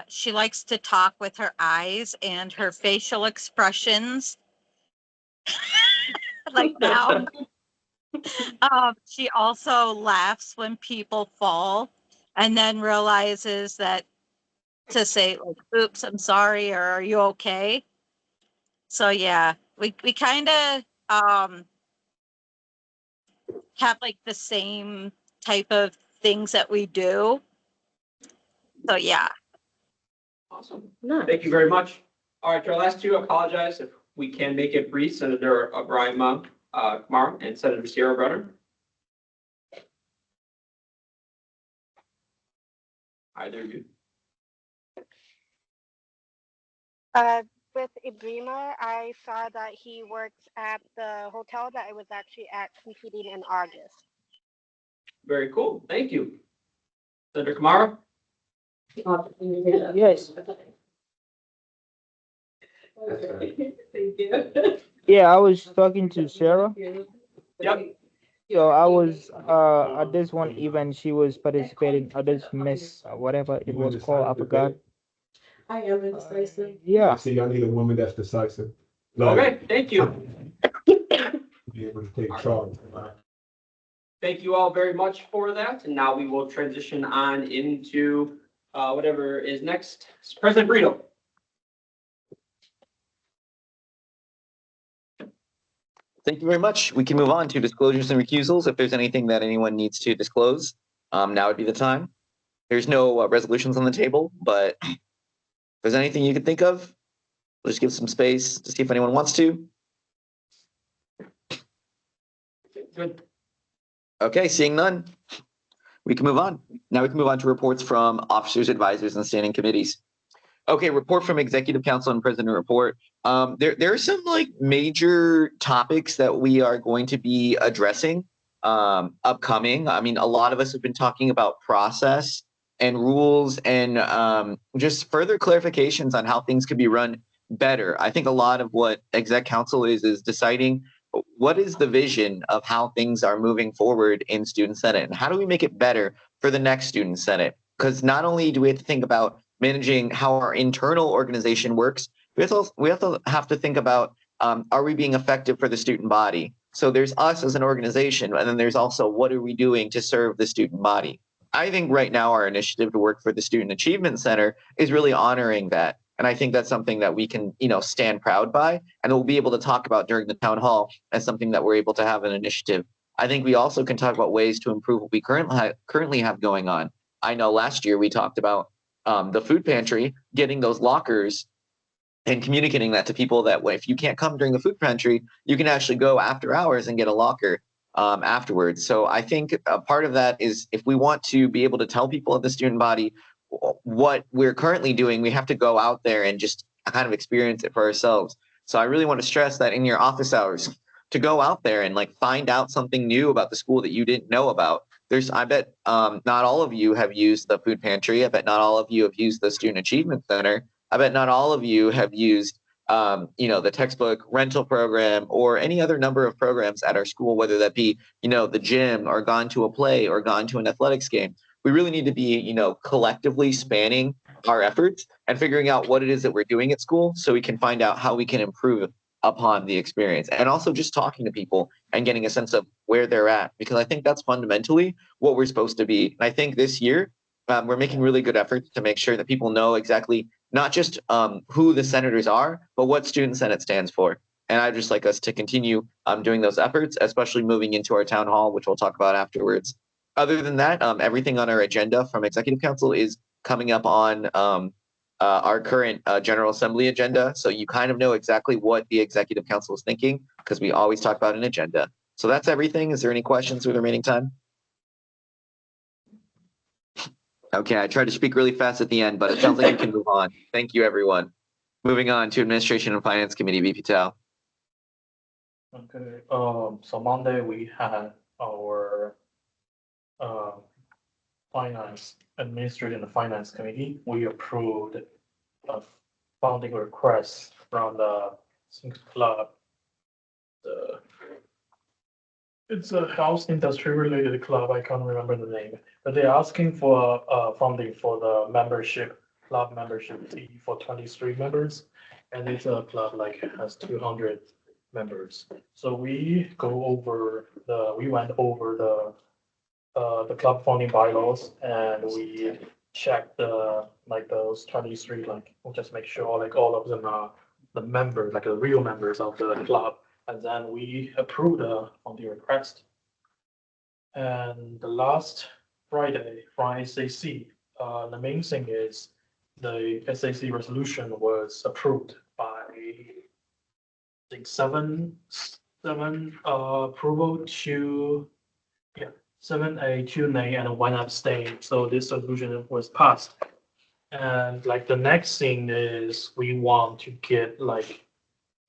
She likes to talk with her eyes and her facial expressions. Like now. She also laughs when people fall and then realizes that to say like, oops, I'm sorry, or are you okay? So yeah, we kind of have like the same type of things that we do. So yeah. Awesome. Thank you very much. All right, to our last 2, I apologize if we can make it brief. Senator Brian Kamara and Senator Sierra Brunner. Either of you. With Ibrima, I saw that he works at the hotel that I was actually at competing in August. Very cool. Thank you. Senator Kamara. Yes. Thank you. Yeah, I was talking to Sarah. Yep. So I was at this one event she was participating at this Miss whatever it was called, I forgot. I am indecisive. Yeah. See, I need a woman that's decisive. Okay, thank you. Be able to take charge. Thank you all very much for that. And now we will transition on into whatever is next. President Brito. Thank you very much. We can move on to disclosures and recusals. If there's anything that anyone needs to disclose, now would be the time. There's no resolutions on the table, but if there's anything you can think of, we'll just give some space to see if anyone wants to. Good. Okay, seeing none, we can move on. Now we can move on to reports from officers, advisors, and standing committees. Okay, report from Executive Council and President report. There are some like major topics that we are going to be addressing upcoming. I mean, a lot of us have been talking about process and rules and just further clarifications on how things could be run better. I think a lot of what Exec Council is deciding what is the vision of how things are moving forward in Student Senate, and how do we make it better for the next Student Senate? Because not only do we have to think about managing how our internal organization works, we also have to think about are we being effective for the student body? So there's us as an organization, and then there's also what are we doing to serve the student body? I think right now our initiative to work for the Student Achievement Center is really honoring that. And I think that's something that we can, stand proud by, and we'll be able to talk about during the town hall as something that we're able to have an initiative. I think we also can talk about ways to improve what we currently have going on. I know last year we talked about the food pantry, getting those lockers and communicating that to people that way. If you can't come during the food pantry, you can actually go after hours and get a locker afterwards. So I think a part of that is if we want to be able to tell people in the student body what we're currently doing, we have to go out there and just kind of experience it for ourselves. So I really want to stress that in your office hours, to go out there and find out something new about the school that you didn't know about. I bet not all of you have used the food pantry. I bet not all of you have used the Student Achievement Center. I bet not all of you have used the textbook rental program or any other number of programs at our school, whether that be, the gym or gone to a play or gone to an athletics game. We really need to be, collectively spanning our efforts and figuring out what it is that we're doing at school so we can find out how we can improve upon the experience, and also just talking to people and getting a sense of where they're at, because I think that's fundamentally what we're supposed to be. And I think this year we're making really good efforts to make sure that people know exactly not just who the senators are, but what Student Senate stands for. And I'd just like us to continue doing those efforts, especially moving into our town hall, which we'll talk about afterwards. Other than that, everything on our agenda from Executive Council is coming up on our current General Assembly agenda. So you kind of know exactly what the Executive Council is thinking, because we always talk about an agenda. So that's everything. Is there any questions with the remaining time? Okay, I tried to speak really fast at the end, but it sounds like you can move on. Thank you, everyone. Moving on to Administration and Finance Committee, VP Tao. Okay, so Monday we had our Finance Administration and Finance Committee. We approved a funding request from the Sync Club. It's a house industry related club. I can't remember the name, but they're asking for funding for the club membership fee for 23 members, and it's a club has 200 members. So we went over the club funding bylaws, and we checked those 23, we'll just make sure all of them are the members, the real members of the club. And then we approved on the request. And the last Friday from SAC, the main thing is the SAC resolution was approved by, I think, seven approval to, 7 2 nay, and 1 abstain. So this resolution was passed. And the next thing is we want to get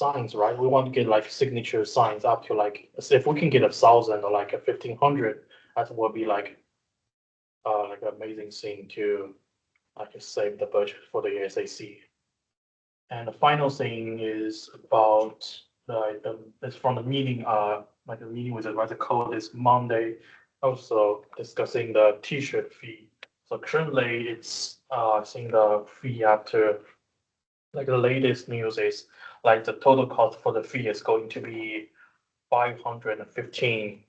signs, right? We want to get signature signs up to if we can get 1,000 or 1,500, that would be an amazing thing to save the budget for the SAC. And the final thing is about it's from the meeting, the meeting with the advisory code this Monday, also discussing the T-shirt fee. So currently it's I think the fee after the latest news is the total cost for the fee is going to be 515,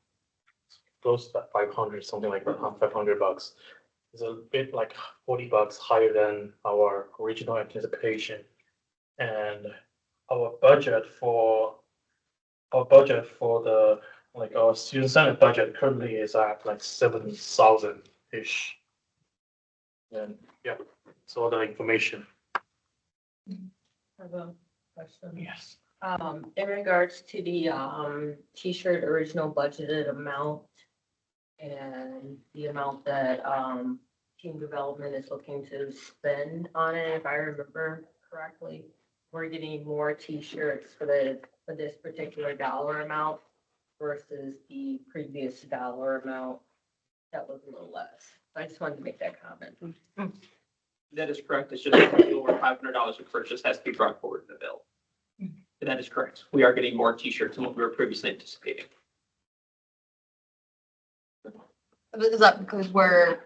close to 500, something like that, $500. It's a bit $40 higher than our original anticipation. And our budget for the our Student Senate budget currently is at 7,000-ish. And yeah, that's all the information. I have a question. Yes. In regards to the T-shirt original budgeted amount and the amount that team development is looking to spend on it, if I remember correctly, we're getting more T-shirts for this particular dollar amount versus the previous dollar amount that was a little less. I just wanted to make that comment. That is correct. It's just over $500 of purchase has to be brought forward in the bill. That is correct. We are getting more t-shirts than what we were previously anticipating. Is that because we're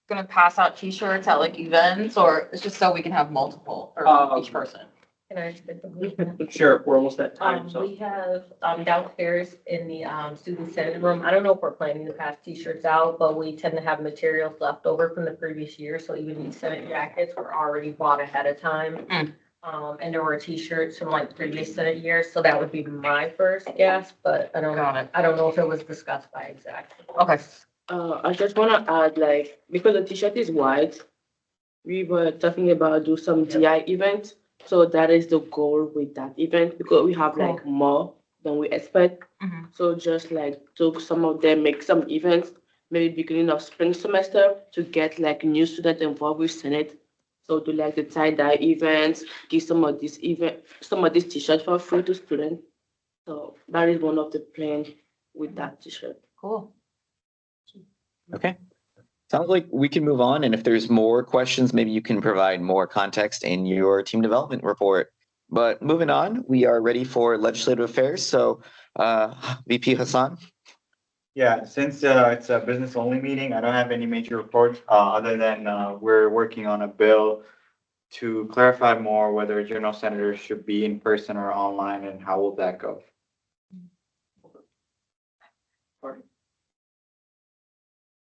gonna pass out t-shirts at like events, or it's just so we can have multiple or each person? Can I explain something? Sure, we're almost at time, so. We have, downstairs in the, student senate room, I don't know if we're planning to pass t-shirts out, but we tend to have materials left over from the previous year, so even these senate jackets were already bought ahead of time. And there were t-shirts from like previous senate years, so that would be my first guess, but I don't know if it was discussed by exactly. Okay. I just wanna add, like, because the t-shirt is white, we were talking about do some DI event. So that is the goal with that event, because we have like more than we expect. So just like took some of them, make some events, maybe beginning of spring semester to get like new students involved with Senate. So do like the tie-dye events, give some of these t-shirts for free to students. So that is one of the plans with that t-shirt. Cool. Okay. Sounds like we can move on. And if there's more questions, maybe you can provide more context in your team development report. But moving on, we are ready for legislative affairs. So VP Hassan. Yeah, since it's a business only meeting, I don't have any major reports other than we're working on a bill to clarify more whether general senators should be in person or online, and how will that go?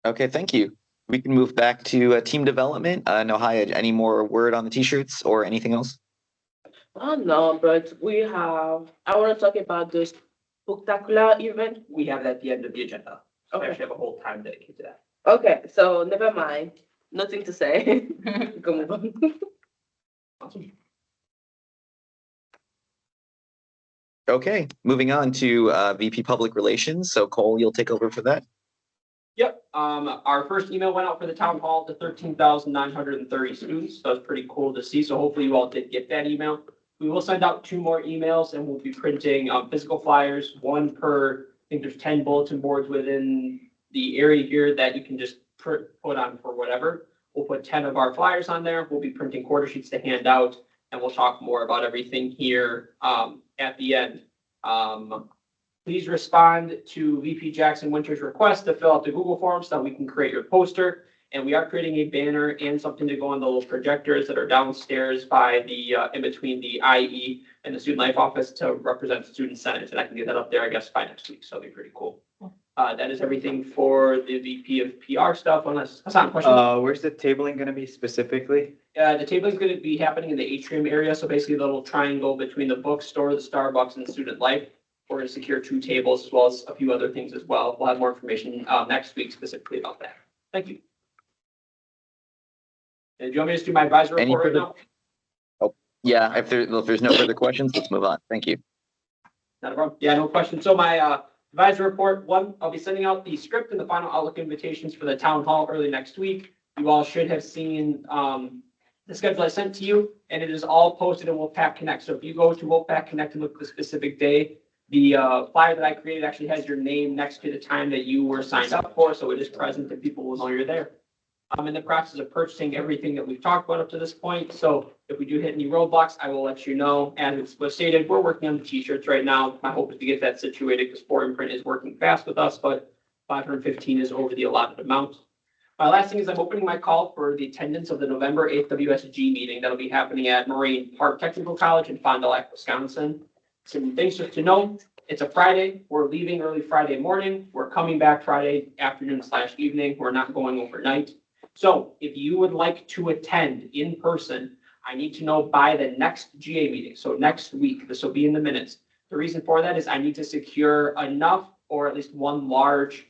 Okay, thank you. We can move back to team development. Nohaya, any more word on the t-shirts or anything else? No, but I want to talk about this spectacular event. We have that at the end of the agenda. So we Okay. actually have a whole time dedicated to that. Okay, so never mind. Nothing to say. Go move on. Awesome. Okay, moving on to VP Public Relations. So Cole, you'll take over for that. Yep, our first email went out for the town hall to 13,930 students. So it's pretty cool to see. So hopefully you all did get that email. We will send out 2 more emails, and we'll be printing physical flyers, 1 per, I think there's 10 bulletin boards within the area here that you can just put on for whatever. We'll put 10 of our flyers on there. We'll be printing quarter sheets to hand out, and we'll talk more about everything here at the end. Please respond to VP Jackson Winter's request to fill out the Google form so that we can create your poster. And we are creating a banner and something to go on the little projectors that are downstairs by the, in between the IE and the Student Life Office to represent Student Senate. And I can get that up there, I guess, by next week. So it'll be pretty cool. That is everything for the VP of PR stuff, unless, that's not a question. Where's the tabling gonna be specifically? The table is going to be happening in the atrium area. So basically the little triangle between the bookstore, the Starbucks, and Student Life. We're going to secure 2 tables as well as a few other things as well. We'll have more information next week specifically about that. Thank you. And do you want me to just do my advisor Any report right further- now? Oh, yeah, if there's no further questions, let's move on. Thank you. Not a problem. Yeah, no question. So my advisor report, 1, I'll be sending out the script and the final Outlook invitations for the town hall early next week. You all should have seen the schedule I sent to you, and it is all posted in Wolfpack Connect. So if you go to Wolfpack Connect and look at the specific day, the flyer that I created actually has your name next to the time that you were signed up for, so it is present and people will know you're there. I'm in the process of purchasing everything that we've talked about up to this point, so if we do hit any roadblocks, I will let you know. As it was stated, we're working on the t-shirts right now. My hope is to get that situated because Foreign Print is working fast with us, but 515 is over the allotted amount. My last thing is I'm opening my call for the attendance of the November 8th WSG meeting that'll be happening at Moraine Park Technical College in Fond du Lac, Wisconsin. Some things just to know, it's a Friday. We're leaving early Friday morning. We're coming back Friday afternoon/evening. We're not going overnight. So if you would like to attend in person, I need to know by the next GA meeting. So next week, this will be in the minutes. The reason for that is I need to secure enough or at least 1 large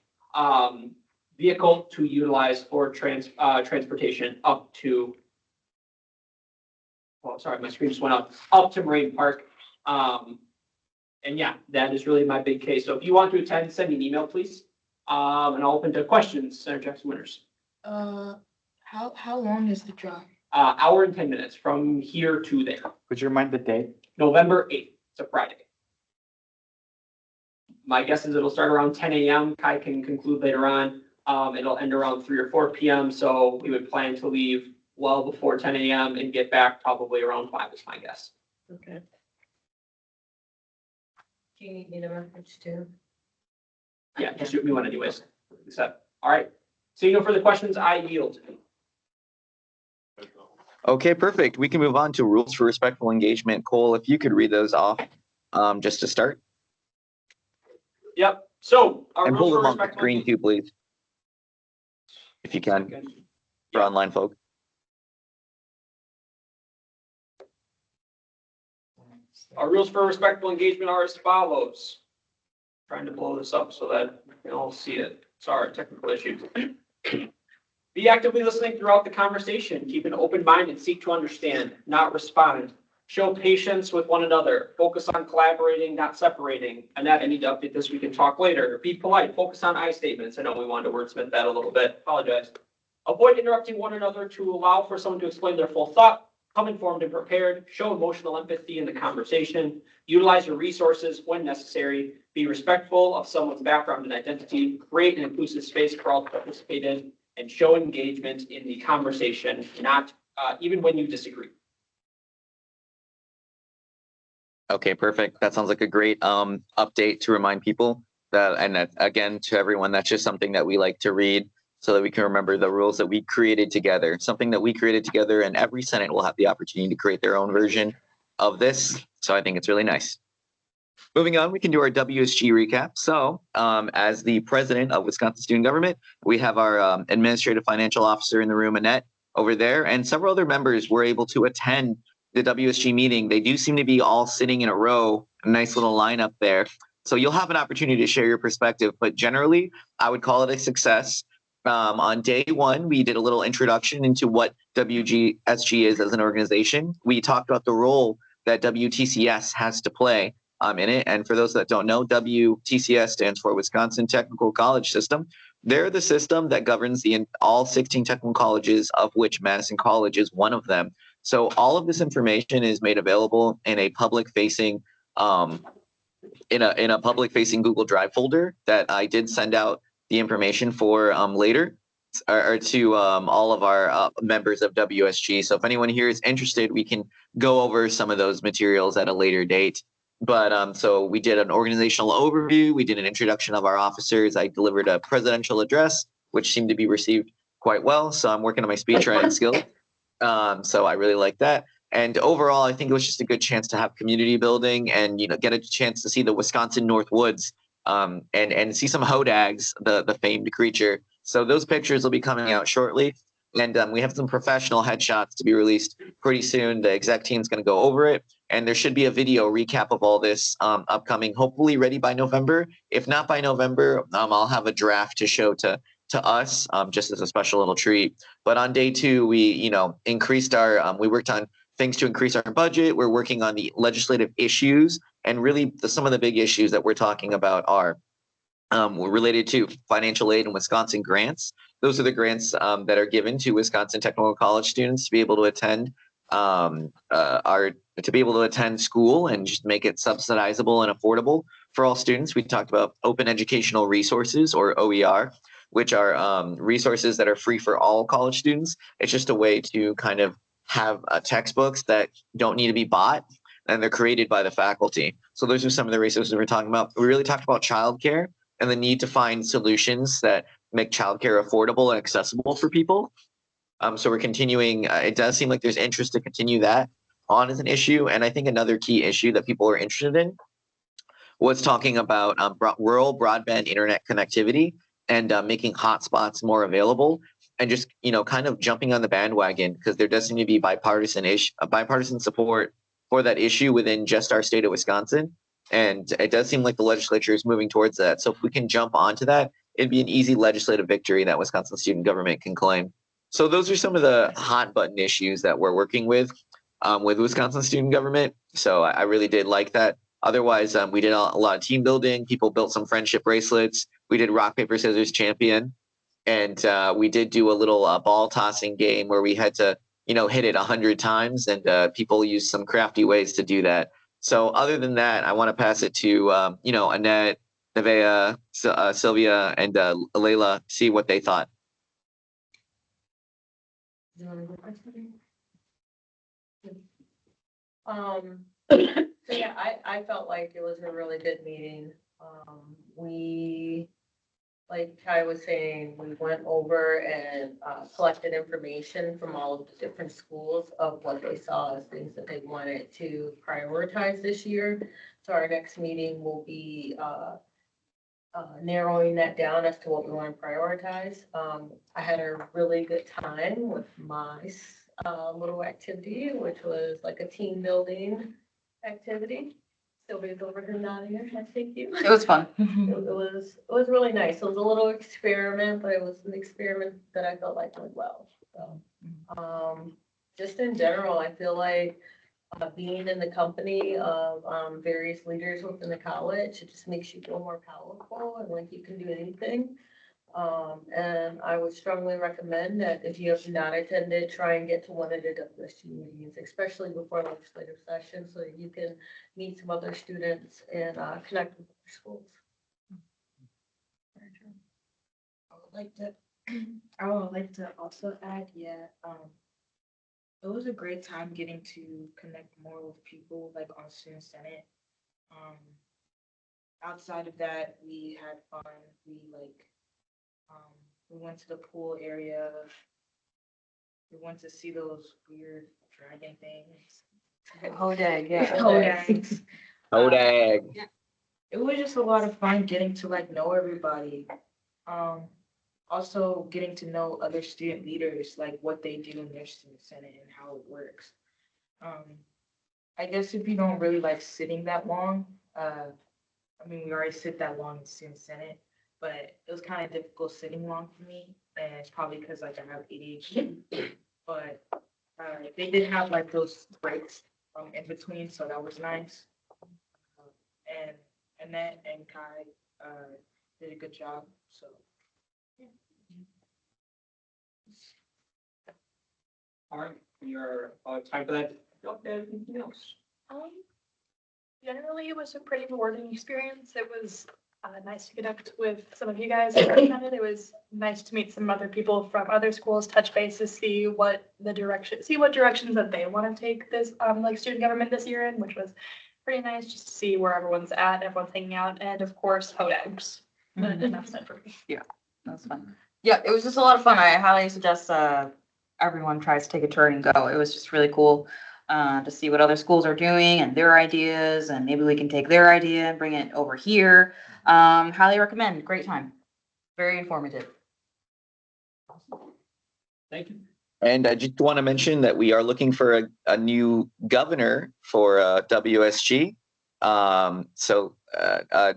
vehicle to utilize for transportation up to, oh, sorry, my screen just went up to Moraine Park. And yeah, that is really my big case. So if you want to attend, send me an email, please. And I'll open to questions, Senator Jackson Winters. How long is the drive? Hour and 10 minutes from here to there. Could you remind the date? November 8th. It's a Friday. My guess is it'll start around 10 a.m. Kai can conclude later on. It'll end around 3 or 4 p.m. So we would plan to leave well before 10 a.m. and get back probably around 5 is my guess. Okay. Do you need me to reference to? Yeah, just shoot me one anyways. Except, all right. Seeing no further questions, I yield. Okay, perfect. We can move on to rules for respectful engagement. Cole, if you could read those off, just to start. Yep. So our And rules pull for them on the respectful screen too, please. If you can, for online folk. Our rules for respectful engagement are as follows. Trying to blow this up so that you can all see it. Sorry, technical issues. Be actively listening throughout the conversation. Keep an open mind and seek to understand, not respond. Show patience with one another. Focus on collaborating, not separating. And that I need to update this. We can talk later. Be polite. Focus on I statements. I know we wanted to wordsmith that a little bit. Apologize. Avoid interrupting one another to allow for someone to explain their full thought. Come informed and prepared. Show emotional empathy in the conversation. Utilize your resources when necessary. Be respectful of someone's background and identity. Create an inclusive space for all to participate in. And show engagement in the conversation, not even when you disagree. Okay, perfect. That sounds like a great update to remind people that, and that, again, to everyone, that's just something that we like to read so that we can remember the rules that we created together, something that we created together, and every Senate will have the opportunity to create their own version of this. So I think it's really nice. Moving on, we can do our WSG recap. So as the president of Wisconsin Student Government, we have our administrative financial officer in the room, Annette, over there, and several other members were able to attend the WSG meeting. They do seem to be all sitting in a row, a nice little lineup there. So you'll have an opportunity to share your perspective, but generally, I would call it a success. On day one, we did a little introduction into what WSG is as an organization. We talked about the role that WTCS has to play in it. And for those that don't know, WTCS stands for Wisconsin Technical College System. They're the system that governs all 16 technical colleges, of which Madison College is one of them. So all of this information is made available in a public-facing in a public-facing Google Drive folder that I did send out the information for later or to all of our members of WSG. So if anyone here is interested, we can go over some of those materials at a later date. But so we did an organizational overview. We did an introduction of our officers. I delivered a presidential address, which seemed to be received quite well. So I'm working on my speech writing skills. So I really like that. And overall, I think it was just a good chance to have community building and, get a chance to see the Wisconsin North Woods and see some hodags, the famed creature. So those pictures will be coming out shortly. And we have some professional headshots to be released pretty soon. The exec team's going to go over it. And there should be a video recap of all this upcoming, hopefully ready by November. If not by November, I'll have a draft to show to us just as a special little treat. But on day two, we, increased our, we worked on things to increase our budget. We're working on the legislative issues. And really, some of the big issues that we're talking about are related to financial aid and Wisconsin grants. Those are the grants that are given to Wisconsin Technical College students to be able to attend school and just make it subsidizable and affordable for all students. We talked about open educational resources, or OER, which are resources that are free for all college students. It's just a way to kind of have textbooks that don't need to be bought, and they're created by the faculty. So those are some of the resources we're talking about. We really talked about childcare and the need to find solutions that make childcare affordable and accessible for people. So we're continuing. It does seem like there's interest to continue that on as an issue. And I think another key issue that people are interested in was talking about rural broadband internet connectivity and making hotspots more available, and just kind of jumping on the bandwagon, because there does seem to be bipartisan support for that issue within just our state of Wisconsin. And it does seem like the legislature is moving towards that. So if we can jump onto that, it'd be an easy legislative victory that Wisconsin Student Government can claim. So those are some of the hot button issues that we're working with Wisconsin Student Government. So I really did like that. Otherwise, we did a lot of team building. People built some friendship bracelets. We did rock, paper, scissors champion. And we did do a little ball tossing game where we had to, hit it 100 times, and people used some crafty ways to do that. So other than that, I want to pass it to, Annette, Nevaeh, Sylvia, and Layla, see what they thought. So yeah, I felt like it was a really good meeting. We, like Kai was saying, we went over and collected information from all of the different schools of what they saw as things that they wanted to prioritize this year. So our next meeting will be narrowing that down as to what we want to prioritize. I had a really good time with my little activity, which was like a team building activity. Sylvia's over here nodding her head, thank you. It was fun. It was really nice. It was a little experiment, but it was an experiment that I felt like went well. So, just in general, I feel like being in the company of various leaders within the college, it just makes you feel more powerful and like you can do anything. And I would strongly recommend that if you have not attended, try and get to one of the WSG meetings, especially before legislative session, so that you can meet some other students and connect with other schools. I would like to also add, it was a great time getting to connect more with people like on Student Senate. Outside of that, we had fun. We went to the pool area. We went to see those weird dragon things. Hodag, yeah. Hodags. Hodag. It was just a lot of fun getting to like know everybody. Also getting to know other student leaders, like what they do in their student senate and how it works. I guess if you don't really like sitting that long, I mean, we already sit that long in student senate, but it was kind of difficult sitting long for me, and it's probably because like I have ADHD. But they did have like those breaks in between, so that was nice. And Annette and Kai did a good job. So. All right, your time for that. Don't have anything else. Generally, it was a pretty rewarding experience. It was nice to connect with some of you guys. It was nice to meet some other people from other schools, touch bases, see what directions that they want to take this like student government this year in, which was pretty nice just to see where everyone's at, everyone's hanging out, and of course, Hodags. Enough said for me. Yeah, that was fun. Yeah, it was just a lot of fun. I highly suggest everyone tries to take a turn and go. It was just really cool to see what other schools are doing and their ideas, and maybe we can take their idea and bring it over here. Highly recommend. Great time. Very informative. Thank you. And I just want to mention that we are looking for a new governor for WSG. So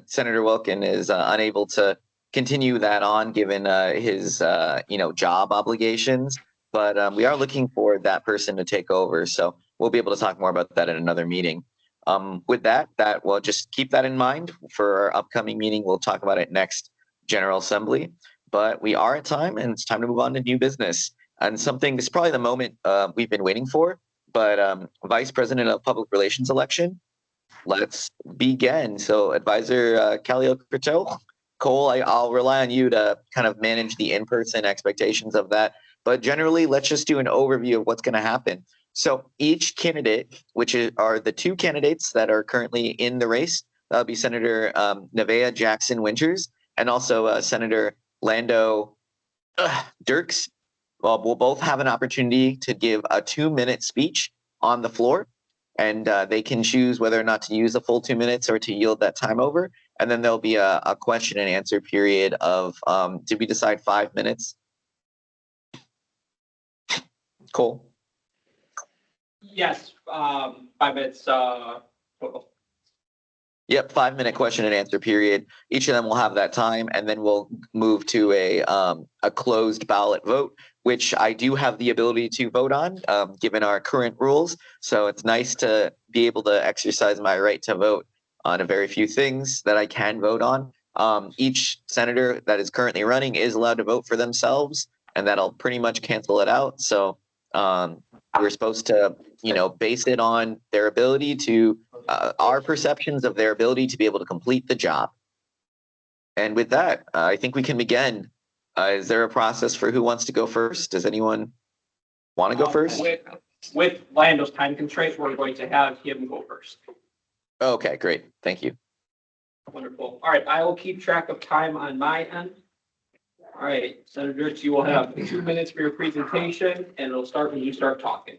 Senator Wilkin is unable to continue that on given his job obligations, but we are looking for that person to take over. So we'll be able to talk more about that in another meeting. With that we'll just keep that in mind for our upcoming meeting. We'll talk about it next General Assembly, but we are at time and it's time to move on to new business. And something, this is probably the moment we've been waiting for, but Vice President of Public Relations election, let's begin. So Advisor Calio-Curto, Cole, I'll rely on you to kind of manage the in-person expectations of that. But generally, let's just do an overview of what's going to happen. So each candidate, which are the two candidates that are currently in the race, that'll be Senator Nevaeh Jackson Winters and also Senator Lando Dirks. Well, we'll both have an opportunity to give a 2-minute speech on the floor, and they can choose whether or not to use the full 2 minutes or to yield that time over. And then there'll be a question and answer period of, did we decide 5 minutes? Cole? Yes, 5 minutes total. Yep, 5-minute question and answer period. Each of them will have that time, and then we'll move to a closed ballot vote, which I do have the ability to vote on, given our current rules. So it's nice to be able to exercise my right to vote on a very few things that I can vote on. Each senator that is currently running is allowed to vote for themselves, and that'll pretty much cancel it out. So we're supposed to, base it on their ability to, our perceptions of their ability to be able to complete the job. And with that, I think we can begin. Is there a process for who wants to go first? Does anyone want to go first? With Lando's time constraints, we're going to have him go first. Okay, great. Thank you. Wonderful. All right, I will keep track of time on my end. All right, Senator Dirks, you will have 2 minutes for your presentation, and it'll start when you start talking.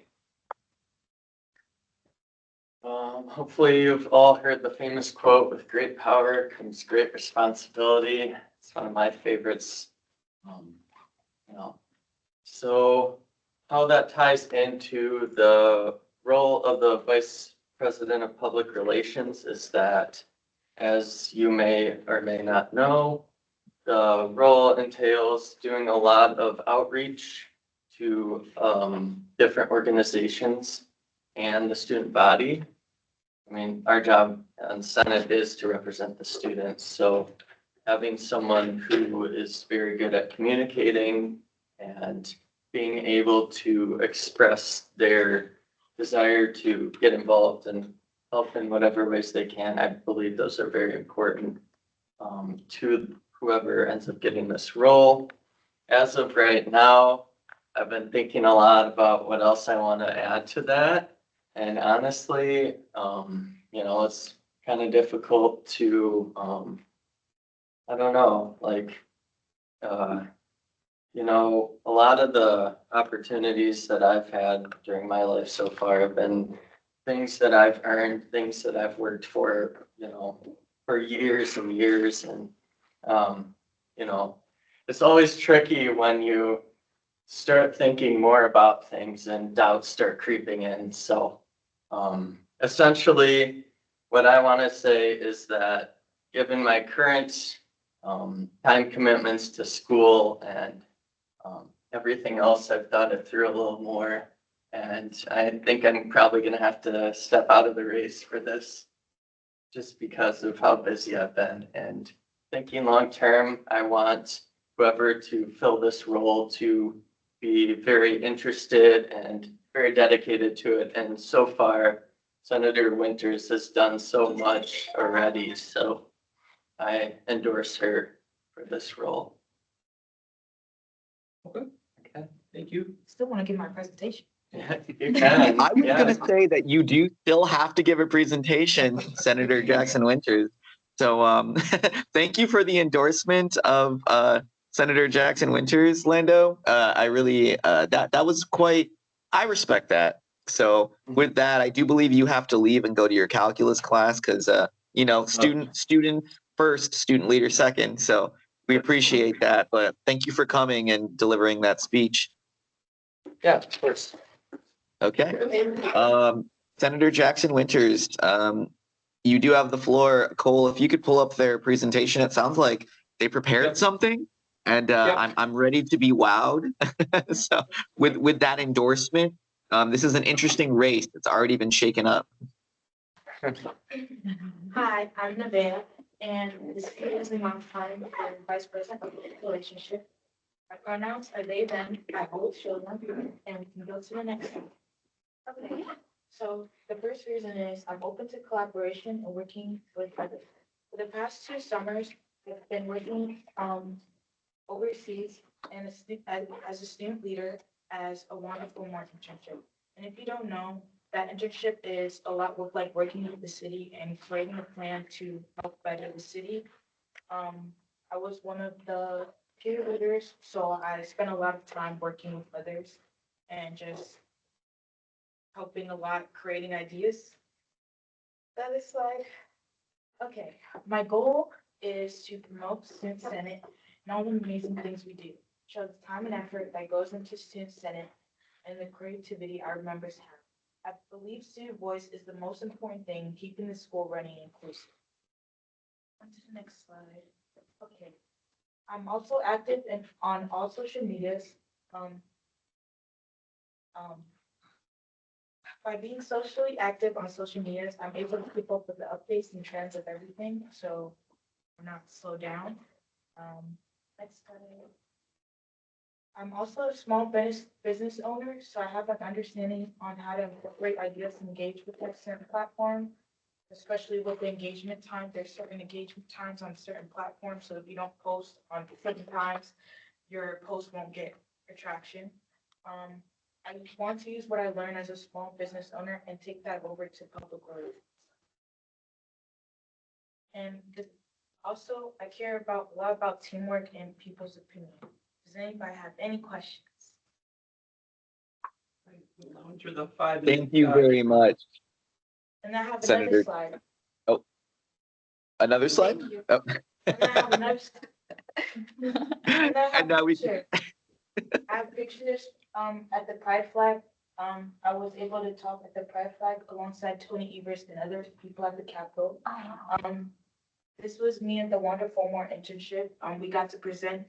Hopefully you've all heard the famous quote, with great power comes great responsibility. It's one of my favorites. So how that ties into the role of the Vice President of Public Relations is that, as you may or may not know, the role entails doing a lot of outreach to different organizations and the student body. I mean, our job on Senate is to represent the students, so having someone who is very good at communicating and being able to express their desire to get involved and help in whatever ways they can, I believe those are very important to whoever ends up getting this role. As of right now, I've been thinking a lot about what else I want to add to that. And honestly, it's kind of difficult to, I don't know, like, a lot of the opportunities that I've had during my life so far have been things that I've earned, things that I've worked for, for years and years. And, it's always tricky when you start thinking more about things and doubts start creeping in. So, essentially, what I want to say is that given my current time commitments to school and everything else, I've thought it through a little more. And I think I'm probably going to have to step out of the race for this just because of how busy I've been. And thinking long term, I want whoever to fill this role to be very interested and very dedicated to it. And so far, Senator Winters has done so much already. So I endorse her for this role. Okay. Thank you. Still want to give my presentation. Yeah, you can. I was Yeah. going to say that you do still have to give a presentation, Senator Jackson Winters. So thank you for the endorsement of Senator Jackson Winters, Lando. I really, that was quite, I respect that. So with that, I do believe you have to leave and go to your calculus class because, student first, student leader second. So we appreciate that. But thank you for coming and delivering that speech. Yeah, of course. Okay. Senator Jackson Winters, you do have the floor. Cole, if you could pull up their presentation, it sounds like they prepared something, and I'm ready to be wowed. So with that endorsement, this is an interesting race. It's already been shaken up. Hi, I'm Nevaeh, and this is my time as Vice President of Relationship. My pronouns are they, them, I always show them, and we can go to the next one. Okay, so the first reason is I'm open to collaboration and working with others. For the past 2 summers, I've been working overseas and as a student leader as a wonderful March internship. And if you don't know, that internship is a lot with like working with the city and creating a plan to help better the city. I was one of the peer leaders, so I spent a lot of time working with others and just helping a lot, creating ideas. That is slide. Okay, my goal is to promote Student Senate and all the amazing things we do. Show the time and effort that goes into Student Senate and the creativity our members have. I believe student voice is the most important thing in keeping the school running inclusive. On to the next slide. Okay. I'm also active on all social medias. By being socially active on social medias, I'm able to keep up with the updates and trends of everything, so we're not slow down. Next slide. I'm also a small business owner, so I have an understanding on how to incorporate ideas and engage with a certain platform, especially with the engagement time. There's certain engagement times on certain platforms, so if you don't post on certain times, your post won't get traction. I want to use what I learned as a small business owner and take that over to public relations. And also, I care about a lot about teamwork and people's opinion. Does anybody have any questions? Through the 5 Thank you very much. And I have another Senator. slide. Oh, another slide? Thank you. Oh. And I have another. And I have And now we. picture. I have pictures at the pride flag. I was able to talk at the pride flag alongside Tony Evers and other people at the Capitol. This was me at the Wanda Fillmore internship. We got to present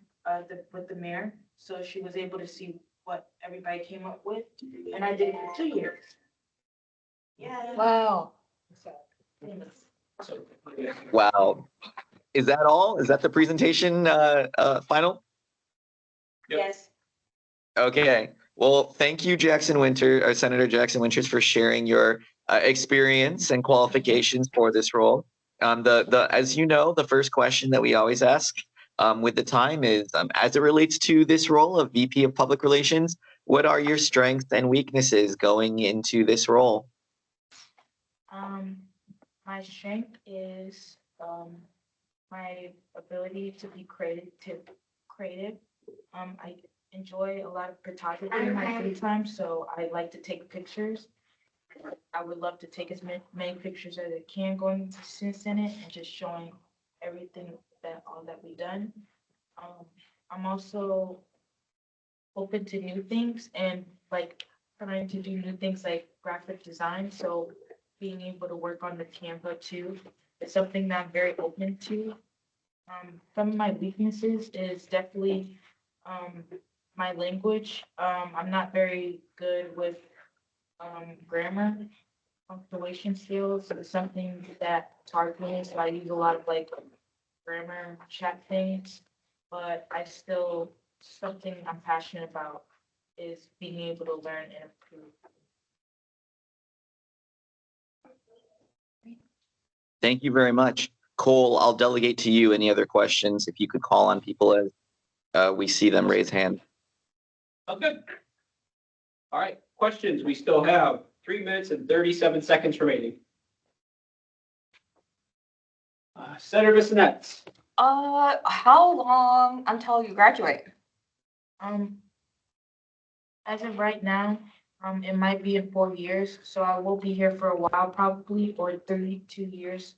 with the mayor, so she was able to see what everybody came up with, and I did it for 2 years. Yeah. Wow. So, thanks. Wow. Is that all? Is that the presentation final? Yes. Okay. Well, thank you, Senator Jackson Winters, for sharing your experience and qualifications for this role. As you know, the first question that we always ask with the time is, as it relates to this role of VP of Public Relations, what are your strengths and weaknesses going into this role? My strength is my ability to be creative. I enjoy a lot of photography in my free time, so I like to take pictures. I would love to take as many pictures as I can going to Student Senate and just showing everything all that we've done. I'm also open to new things and like trying to do new things like graphic design. So being able to work on the Canva too is something that I'm very open to. Some of my weaknesses is definitely my language. I'm not very good with grammar. Punctuation skills is something that's hard for me, so I use a lot of like grammar chat things, but something I'm passionate about is being able to learn and improve. Thank you very much. Cole, I'll delegate to you any other questions if you could call on people as we see them raise hand. Oh, good. All right, questions. We still have 3 minutes and 37 seconds remaining. Senator Bissonnette. How long until you graduate? As of right now, it might be in 4 years, so I will be here for a while probably, or 32 years.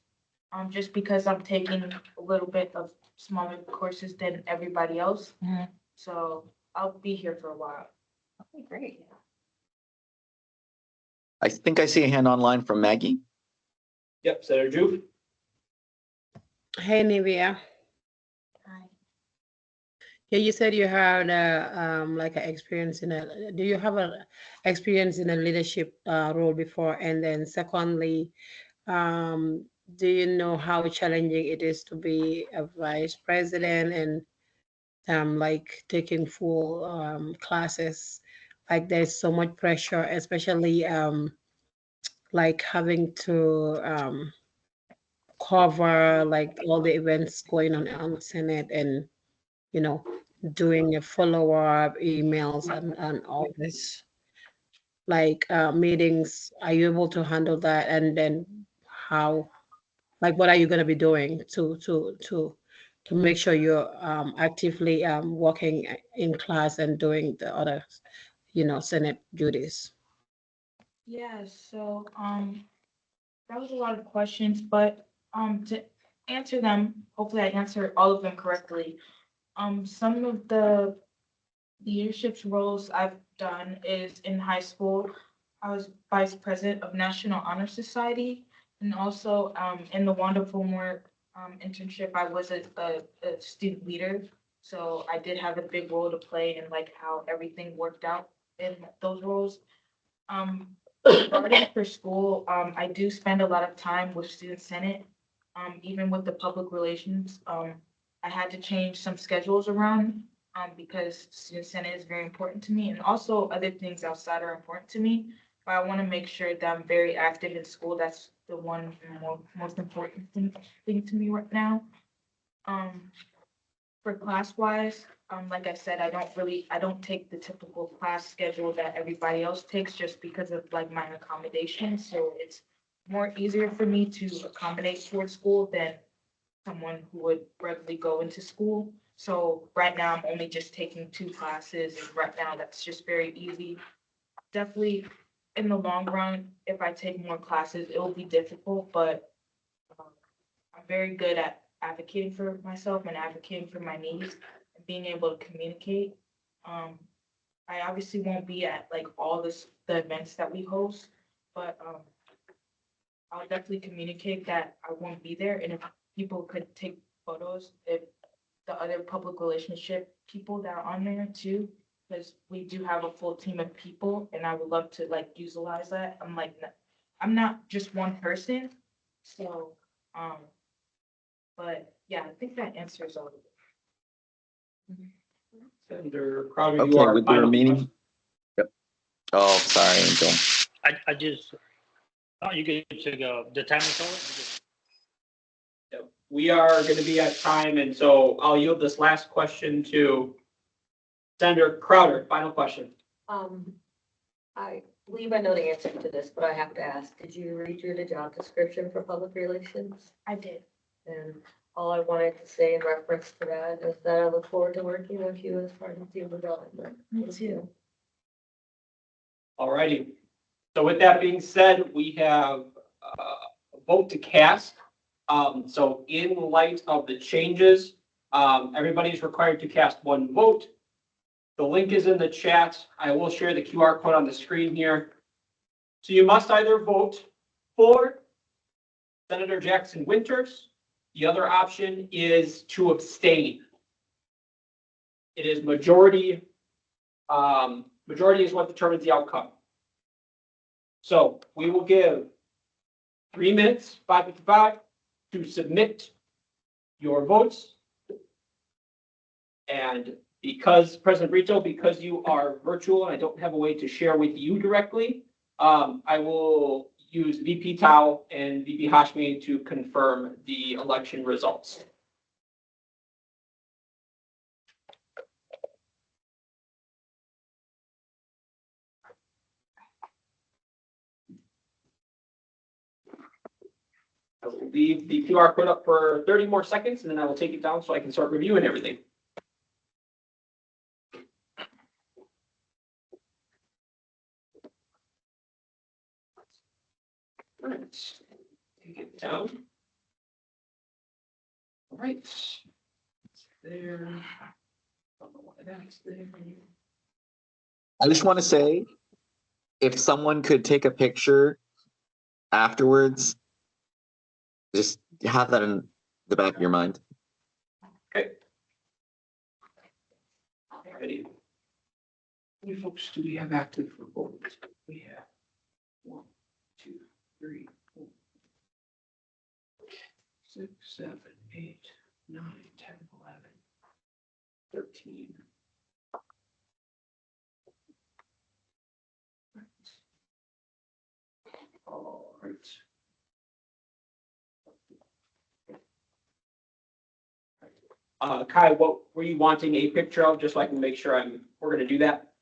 Just because I'm taking a little bit of smaller courses than everybody else. So I'll be here for a while. Okay, great. I think I see a hand online from Maggie. Yep, Senator Juf. Hey, Nivea. Hi. Yeah, you said you had like an experience do you have a experience in a leadership role before? And then secondly, do you know how challenging it is to be a vice president and like taking full classes? Like there's so much pressure, especially like having to cover like all the events going on the Senate and, you know, doing a follow-up emails and all this like meetings. Are you able to handle that? And then how, like, what are you going to be doing to make sure you're actively working in class and doing the other, you know, Senate duties? Yeah, so that was a lot of questions, but to answer them, hopefully I answered all of them correctly. Some of the leadership roles I've done is in high school. I was vice president of National Honor Society, and also in the Wanda Fillmore internship, I was a student leader. So I did have a big role to play in like how everything worked out in those roles. Starting for school, I do spend a lot of time with Student Senate, even with the public relations. I had to change some schedules around because Student Senate is very important to me, and also other things outside are important to me. But I want to make sure that I'm very active in school. That's the one most important thing to me right now. For class wise, like I said, I don't take the typical class schedule that everybody else takes just because of like my accommodation. So it's more easier for me to accommodate towards school than someone who would regularly go into school. So right now I'm only just taking 2 classes, and right now that's just very easy. Definitely in the long run, if I take more classes, it will be difficult, but I'm very good at advocating for myself and advocating for my needs and being able to communicate. I obviously won't be at like all the events that we host, but I'll definitely communicate that I won't be there, and if people could take photos, if the other public relationship people that are on there too, because we do have a full team of people, and I would love to like utilize that. I'm not just one person, so, but yeah, I think that answers all of it. Senator Crowder, you Okay, are with the final. remaining. Yep. Oh, sorry, Angel. I just, oh, you get to go, the time is over? We are going to be at time, and so I'll yield this last question to Senator Crowder. Final question. I believe I know the answer to this, but I have to ask, did you read through the job description for public relations? I did. And all I wanted to say in reference to that is that I look forward to working with you as part of team development. Me too. All righty. So with that being said, we have a vote to cast. So in light of the changes, everybody's required to cast 1 vote. The link is in the chat. I will share the QR code on the screen here. So you must either vote for Senator Jackson Winters. The other option is to abstain. It is majority. Majority is what determines the outcome. So we will give 3 minutes, 5:55, to submit your votes. And because President Brito, because you are virtual and I don't have a way to share with you directly, I will use VP Tao and VP Hashmi to confirm the election results. I will leave the QR code up for 30 more seconds, and then I will take it down so I can start reviewing everything. All right, take it down. All right, it's there. Don't know why that's there. I just want to say, if someone could take a picture afterwards, just have that in the back of your mind. Okay. Ready. How many folks do we have active for votes? We have 1, 2, 3, 4, 6, 7, 8, 9, 10, 11, 13. All right. Kai, what were you wanting a picture of, just so I can make sure we're gonna do that?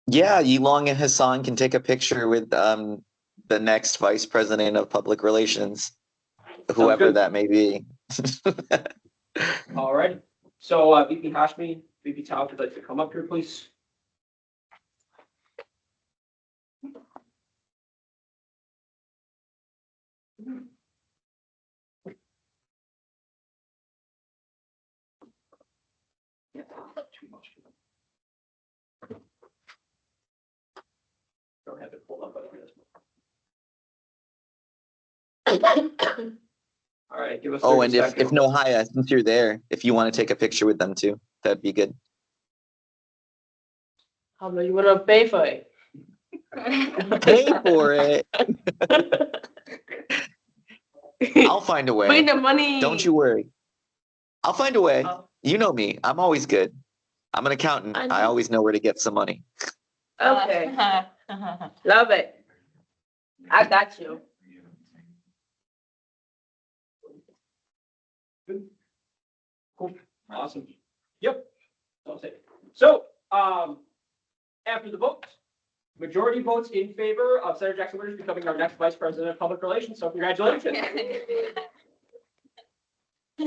Yeah, Yilong and Hassan can take a picture with the next vice president of public relations, whoever good. that may be. All right, so VP Hashmi, VP Tao, if you'd like to come up here, please. Too much. Don't have it pulled up. All right, give us. Oh, 30 and if seconds. Nohaya, since you're there, if you want to take a picture with them too, that'd be good. How much you wanna pay for it? Pay for it. I'll find a way. Bring the money. Don't you worry. I'll find a way. You know me. I'm always good. I'm an accountant. I always know where to get some money. Okay. Love it. I got you. Cool. Awesome. Yep. That's it. So, after the vote, majority votes in favor of Senator Jackson Winters becoming our next vice president of public relations. So congratulations.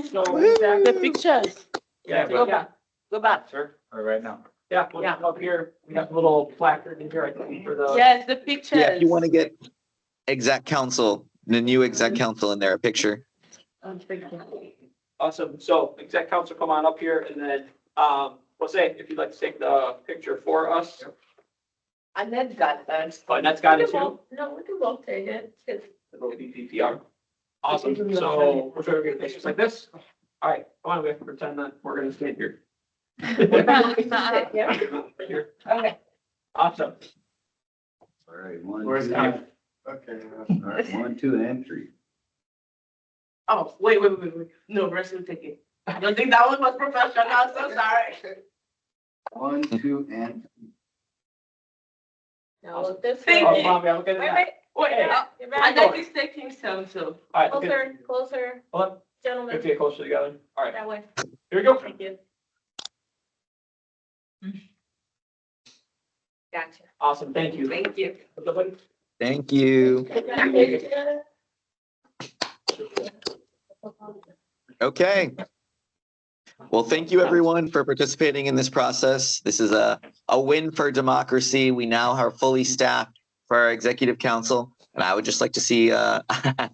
So, The pictures. yeah, Go yeah, Go back. Sure, or right now. yeah, we'll just up here, we have a little placard in here, I think, for the. Yes, the pictures. Yeah, if you want to get exec council, the new exec council in there, a picture. Awesome. So exec council, come on up here and then, Jose, if you'd like to take the picture for us. Annette got that. Oh, Annette's got it too. No, we can both take it. It's- The little BPPR. Awesome. So we're sure we're gonna face just like this. All right, come on, we have to pretend that we're gonna stand here. Yeah. Right here. Okay. Awesome. All right, one, Where's two. Tom? Okay, all right, 1, 2, and 3. Oh, wait. No, Russell take it. I don't think that one was professional. I'm so sorry. 1, 2, and Now, this Thank Oh, you. Mom, we have a good Wait, night. wait. Wait, You're I back. think he's taking some too. All right, okay. Closer, closer, Hold on. gentlemen, Let's get closer together. All right, that way. here we go. Thank you. Gotcha. Awesome, thank you. Thank you. Thank you. Okay. Well, thank you everyone for participating in this process. This is a win for democracy. We now are fully staffed for our executive council. And I would just like to see,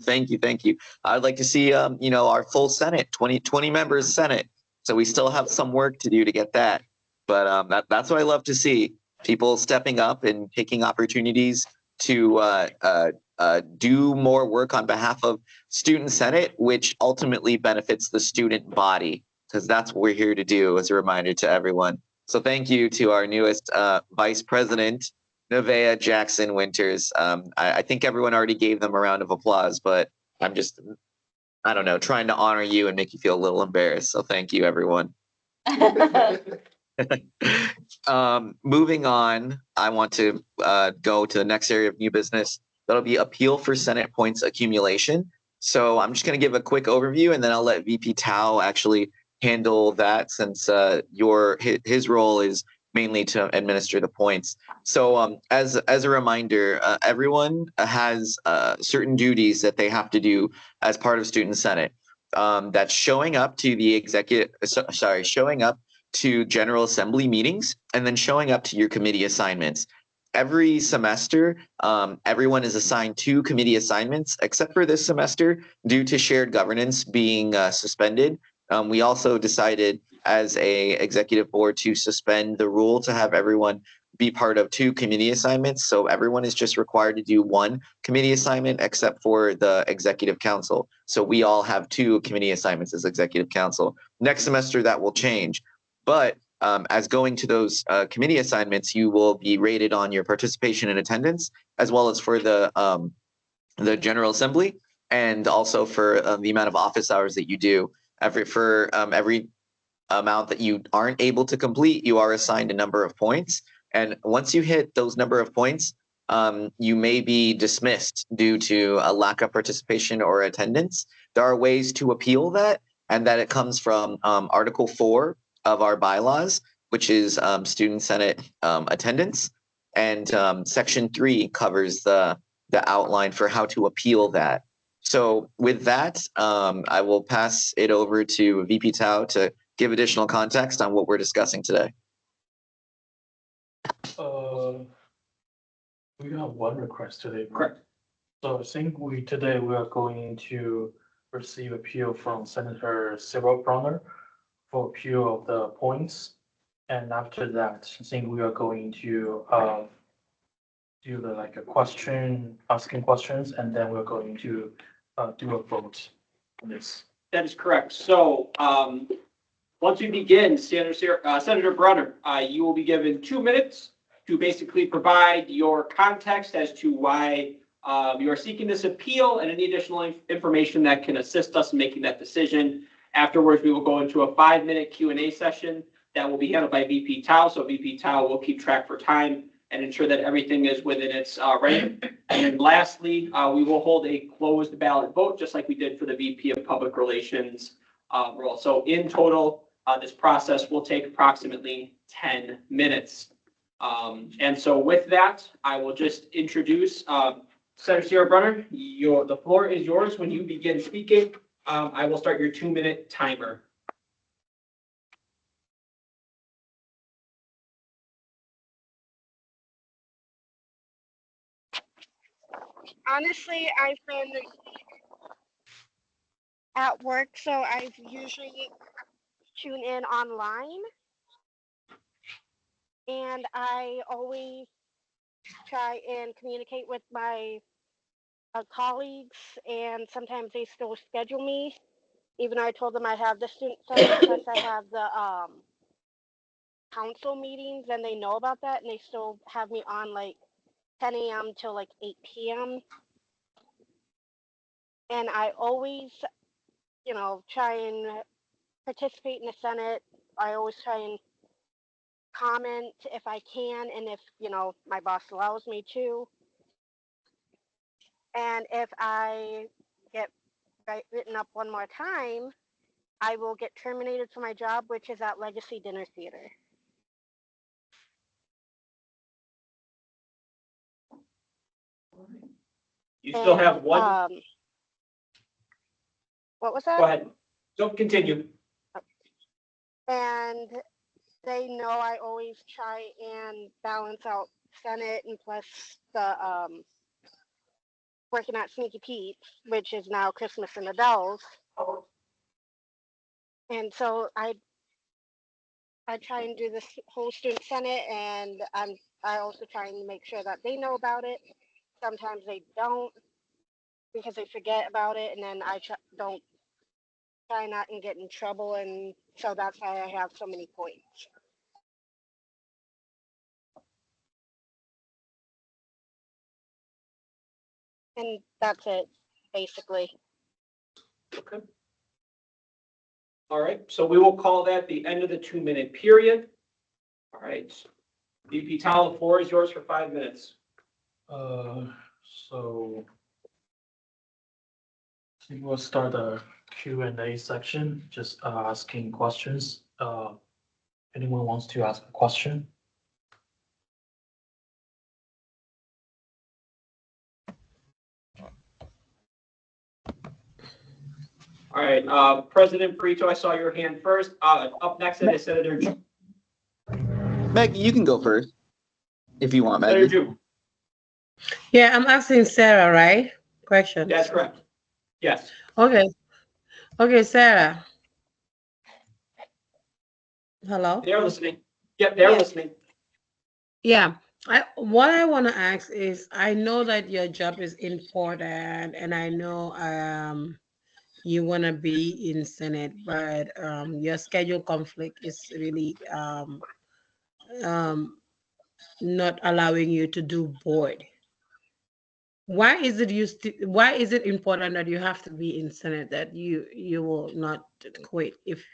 thank you. I would like to see, our full Senate, 20 members Senate. So we still have some work to do to get that. But that's what I love to see. People stepping up and taking opportunities to do more work on behalf of Student Senate, which ultimately benefits the student body, because that's what we're here to do, as a reminder to everyone. So thank you to our newest Vice President, Nevaeh Jackson Winters. I think everyone already gave them a round of applause, but I'm just, I don't know, trying to honor you and make you feel a little embarrassed. So thank you, everyone. Moving on, I want to go to the next area of new business. That'll be appeal for Senate points accumulation. So I'm just going to give a quick overview, and then I'll let VP Tao actually handle that, since his role is mainly to administer the points. So as a reminder, everyone has certain duties that they have to do as part of Student Senate. That's showing up to showing up to General Assembly meetings, and then showing up to your committee assignments. Every semester, everyone is assigned 2 committee assignments, except for this semester, due to shared governance being suspended. We also decided as a executive board to suspend the rule to have everyone be part of 2 committee assignments. So everyone is just required to do 1 committee assignment, except for the executive council. So we all have 2 committee assignments as executive council. Next semester, that will change. But as going to those committee assignments, you will be rated on your participation and attendance, as well as for the General Assembly, and also for the amount of office hours that you do. Every amount that you aren't able to complete, you are assigned a number of points. And once you hit those number of points, you may be dismissed due to a lack of participation or attendance. There are ways to appeal that, and that it comes from Article 4 of our bylaws, which is Student Senate attendance. And Section 3 covers the outline for how to appeal that. So with that, I will pass it over to VP Tao to give additional context on what we're discussing today. We have one request today. Correct. So I think today we are going to receive appeal from Senator Cyril Brunner for appeal of the points. And after that, I think we are going to do asking questions, and then we're going to do a vote on this. That is correct. So once we begin, Senator Brunner, you will be given 2 minutes to basically provide your context as to why you are seeking this appeal and any additional information that can assist us in making that decision. Afterwards, we will go into a 5-minute Q&A session that will be handled by VP Tao. So VP Tao will keep track for time and ensure that everything is within its range. And then lastly, we will hold a closed ballot vote, just like we did for the VP of Public Relations role. So in total, this process will take approximately 10 minutes. And so with that, I will just introduce Senator Cyril Brunner. The floor is yours when you begin speaking. I will start your 2-minute timer. Honestly, I've been at work, so I've usually tune in online. And I always try and communicate with my colleagues, and sometimes they still schedule me. Even though I told them I have the student center, plus I have the council meetings, and they know about that, and they still have me on like 10 a.m. till like 8 p.m. And I always, try and participate in the Senate. I always try and comment if I can, and if, my boss allows me to. And if I get written up one more time, I will get terminated from my job, which is at Legacy Dinner Theater. You still And, have one. What was that? Go ahead. So continue. And they know I always try and balance out Senate and plus the working at Sneaky Pete's, which is now Christmas in the Dells. And so I try and do this whole student senate, and I also try and make sure that they know about it. Sometimes they don't because they forget about it, and then I don't try not and get in trouble, and so that's why I have so many points. And that's it, basically. Okay. All right, so we will call that the end of the 2-minute period. All right. VP Tal, the floor is yours for 5 minutes. So we'll start a Q&A section, just asking questions. Anyone wants to ask a question? All right, President Brito, I saw your hand first. Up next is Senator Ju. Maggie, you can go first if you want, Senator Maggie. Ju. Yeah, I'm asking Sarah, right? Question. That's correct. Yes. Okay. Okay, Sarah. Hello? They're listening. Yep, they're listening. Yeah. What I want to ask is, I know that your job is important, and I know you want to be in Senate, but your schedule conflict is really not allowing you to do board. Why is it important that you have to be in Senate, that you will not quit? If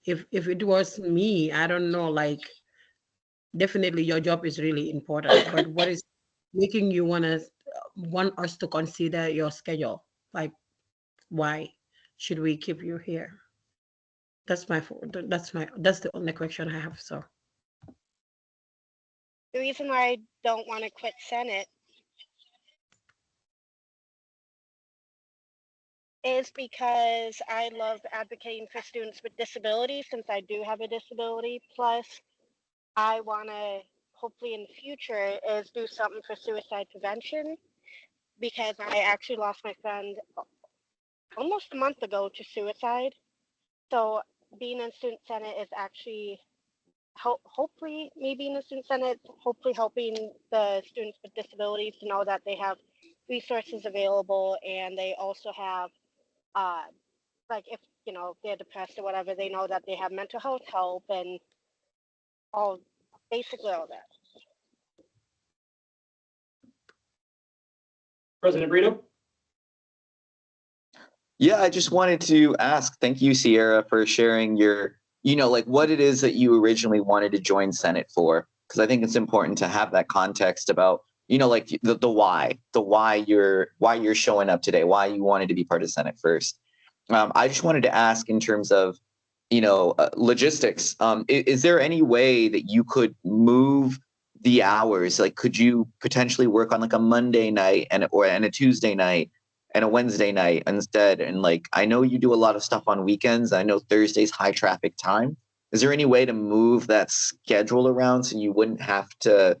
it was me, I don't know, like, definitely your job is really important, but what is making you want us to consider your schedule? Like, why should we keep you here? That's the only question I have. So The reason why I don't want to quit Senate is because I love advocating for students with disabilities, since I do have a disability. Plus, I want to hopefully in the future is do something for suicide prevention, because I actually lost my friend almost a month ago to suicide. So being in student senate is actually hopefully me being in student senate, hopefully helping the students with disabilities to know that they have resources available, and they also have like if they're depressed or whatever, they know that they have mental health help and basically all that. President Brito? Yeah, I just wanted to ask, thank you, Sierra, for sharing your, like what it is that you originally wanted to join Senate for, because I think it's important to have that context about, like the why you're showing up today, why you wanted to be part of Senate first. I just wanted to ask in terms of, logistics. Is there any way that you could move the hours? Like, could you potentially work on like a Monday night and a Tuesday night and a Wednesday night instead. And like, I know you do a lot of stuff on weekends. I know Thursday's high traffic time. Is there any way to move that schedule around so you wouldn't have to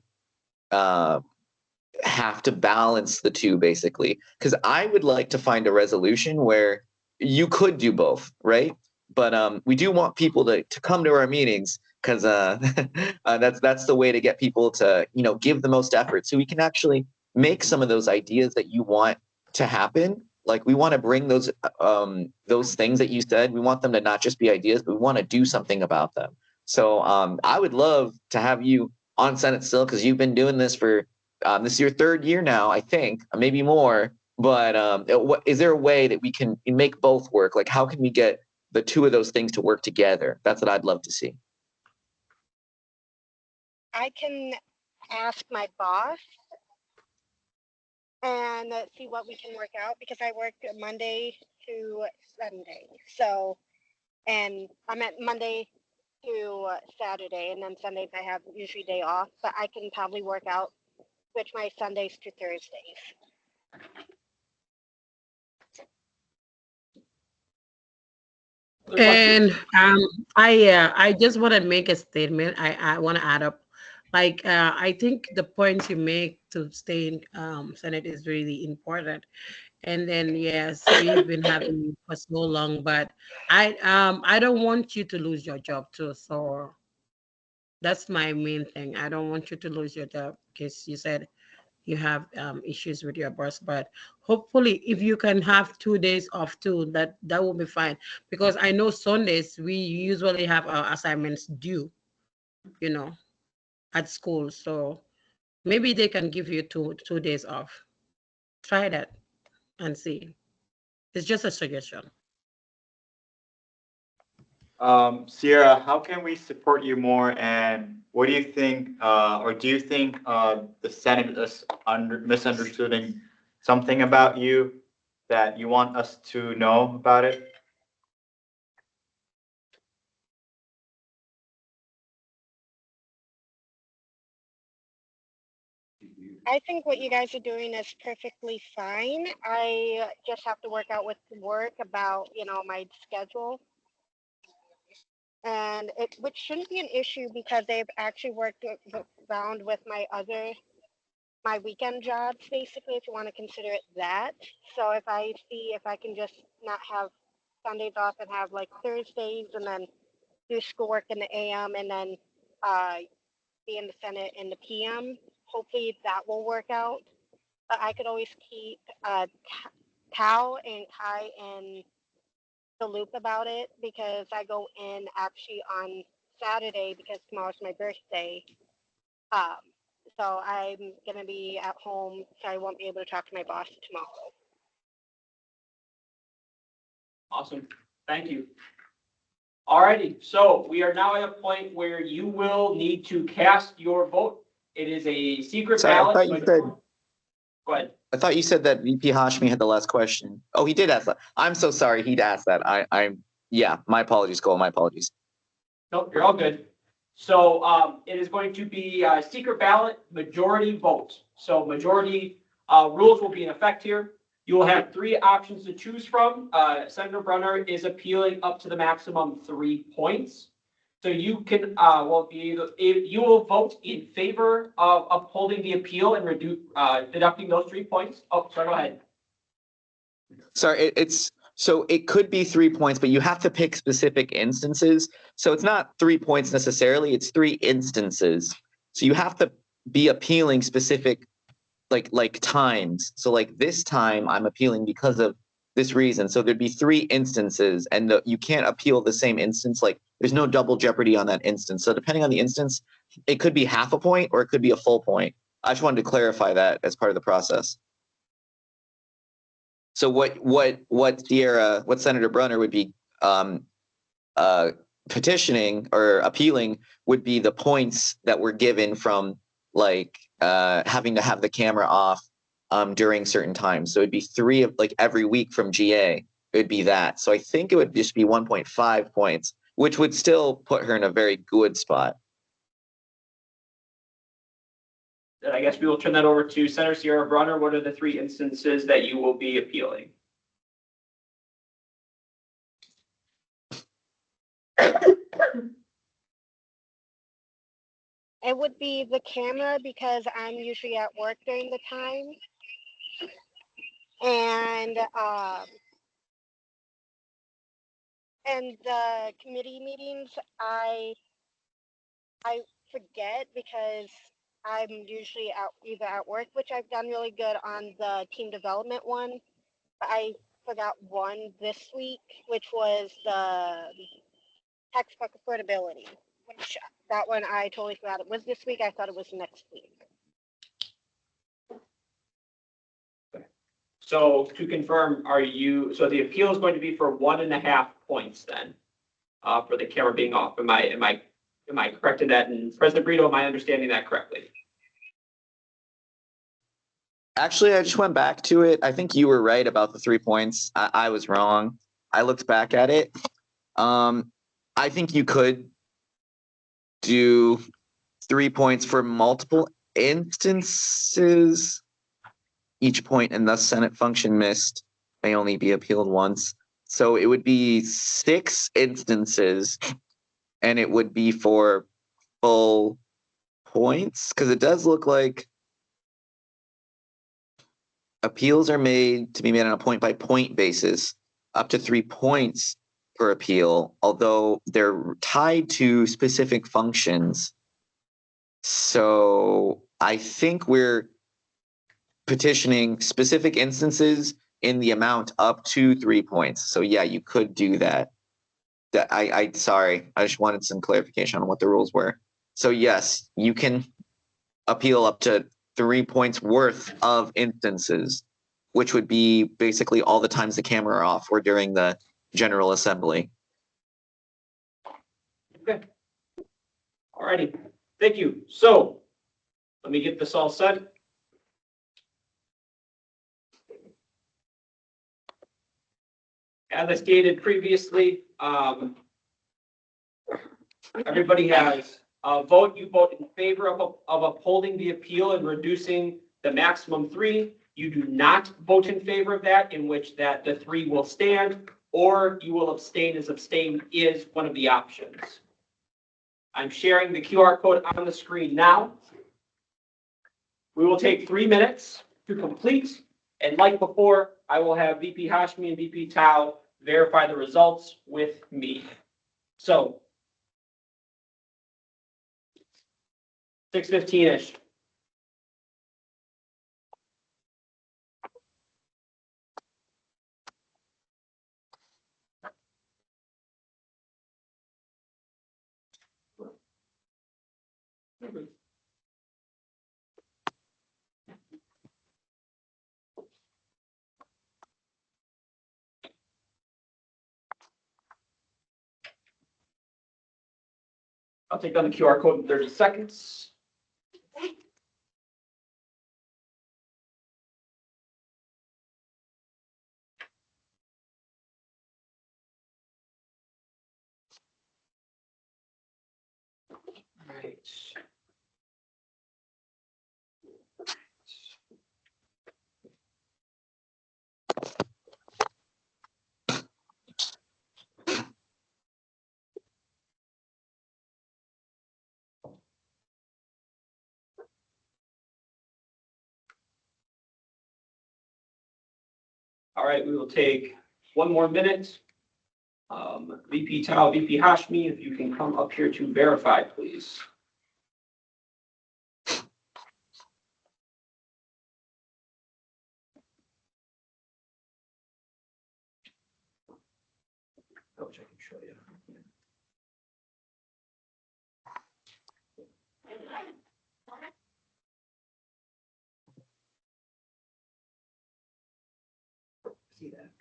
balance the two basically? Because I would like to find a resolution where you could do both, right? But we do want people to come to our meetings because that's the way to get people to, you know, give the most effort so we can actually make some of those ideas that you want to happen. Like we want to bring those things that you said, we want them to not just be ideas, but we want to do something about them. So I would love to have you on Senate still because you've been doing this for this is your third year now, I think, maybe more. But is there a way that we can make both work? Like how can we get the two of those things to work together? That's what I'd love to see. I can ask my boss and see what we can work out because I work Monday to Sunday. So, and I'm at Monday to Saturday, and then Sundays I have usually day off, but I can probably work out, switch my Sundays to Thursdays. And I just want to make a statement. I want to add up, like I think the points you make to stay in Senate is really important. And then yes, we've been having you for so long, but I don't want you to lose your job too. So that's my main thing. I don't want you to lose your job because you said you have issues with your boss, but hopefully if you can have 2 days off too, that will be fine. Because I know Sundays we usually have our assignments due, you know, at school. So maybe they can give you two days off. Try that and see. It's just a suggestion. Sierra, how can we support you more, and what do you think, or do you think the Senate is misunderstanding something about you that you want us to know about it? I think what you guys are doing is perfectly fine. I just have to work out with work about, you know, my schedule. And which shouldn't be an issue because they've actually worked around with my weekend jobs, basically, if you want to consider it that. So if I see if I can just not have Sundays off and have like Thursdays and then do schoolwork in the AM and then be in the Senate in the PM, hopefully that will work out. But I could always keep Tao and Kai in the loop about it because I go in actually on Saturday because tomorrow's my birthday. So I'm gonna be at home, so I won't be able to talk to my boss tomorrow. Awesome. Thank you. Alrighty, so we are now at a point where you will need to cast your vote. It is a secret Sorry, ballot. I thought you said. Go ahead. I thought you said that VP Hashmi had the last question. Oh, he did ask that. I'm so sorry. He'd asked that. Yeah, my apologies, Cole. My apologies. Nope, you're all good. So it is going to be a secret ballot, majority vote. So majority rules will be in effect here. You will have 3 options to choose from. Senator Brunner is appealing up to the maximum 3 points. So you can you will vote in favor of upholding the appeal and deducting those 3 points. Oh, sorry, go ahead. Sorry, so it could be 3 points, but you have to pick specific instances. So it's not 3 points necessarily, it's 3 instances. So you have to be appealing specific like times. So like this time I'm appealing because of this reason. So there'd be 3 instances and you can't appeal the same instance. Like there's no double jeopardy on that instance. So depending on the instance, it could be half a point or it could be a full point. I just wanted to clarify that as part of the process. So what Senator Brunner would be petitioning or appealing would be the points that were given from like having to have the camera off during certain times. So it'd be 3 of like every week from GA. It would be that. So I think it would just be 1.5 points, which would still put her in a very good spot. then I guess we will turn that over to Senator Sierra Brunner. What are the 3 instances that you will be appealing? It would be the camera because I'm usually at work during the time. And the committee meetings, I forget because I'm usually either at work, which I've done really good on the team development one. But I forgot one this week, which was the textbook affordability, which that one I totally forgot it was this week. I thought it was next week. So to confirm, so the appeal is going to be for 1.5 points then, for the camera being off. Am I correct in that? And President Brito, am I understanding that correctly? Actually, I just went back to it. I think you were right about the 3 points. I was wrong. I looked back at it. I think you could do 3 points for multiple instances. Each point in the Senate function missed may only be appealed once. So it would be 6 instances, and it would be for full points, because it does look like appeals are made to be made on a point-by-point basis, up to 3 points per appeal, although they're tied to specific functions. So I think we're petitioning specific instances in the amount up to 3 points. So yeah, you could do that. Sorry, I just wanted some clarification on what the rules were. So yes, you can appeal up to 3 points worth of instances, which would be basically all the times the camera are off or during the General Assembly. Okay. All righty. Thank you. So let me get this all set. As I stated previously, everybody has a vote. You vote in favor of upholding the appeal and reducing the maximum 3. You do not vote in favor of that, in which that the 3 will stand, or you will abstain, as abstain is one of the options. I'm sharing the QR code on the screen now. We will take 3 minutes to complete, and like before, I will have VP Hashmi and VP Tao verify the results with me. So 6:15-ish. I'll take down the QR code in 30 seconds. All right. All right, we will take 1 more minute. VP Tao, VP Hashmi, if you can come up here to verify, please. Which I can show you. See that?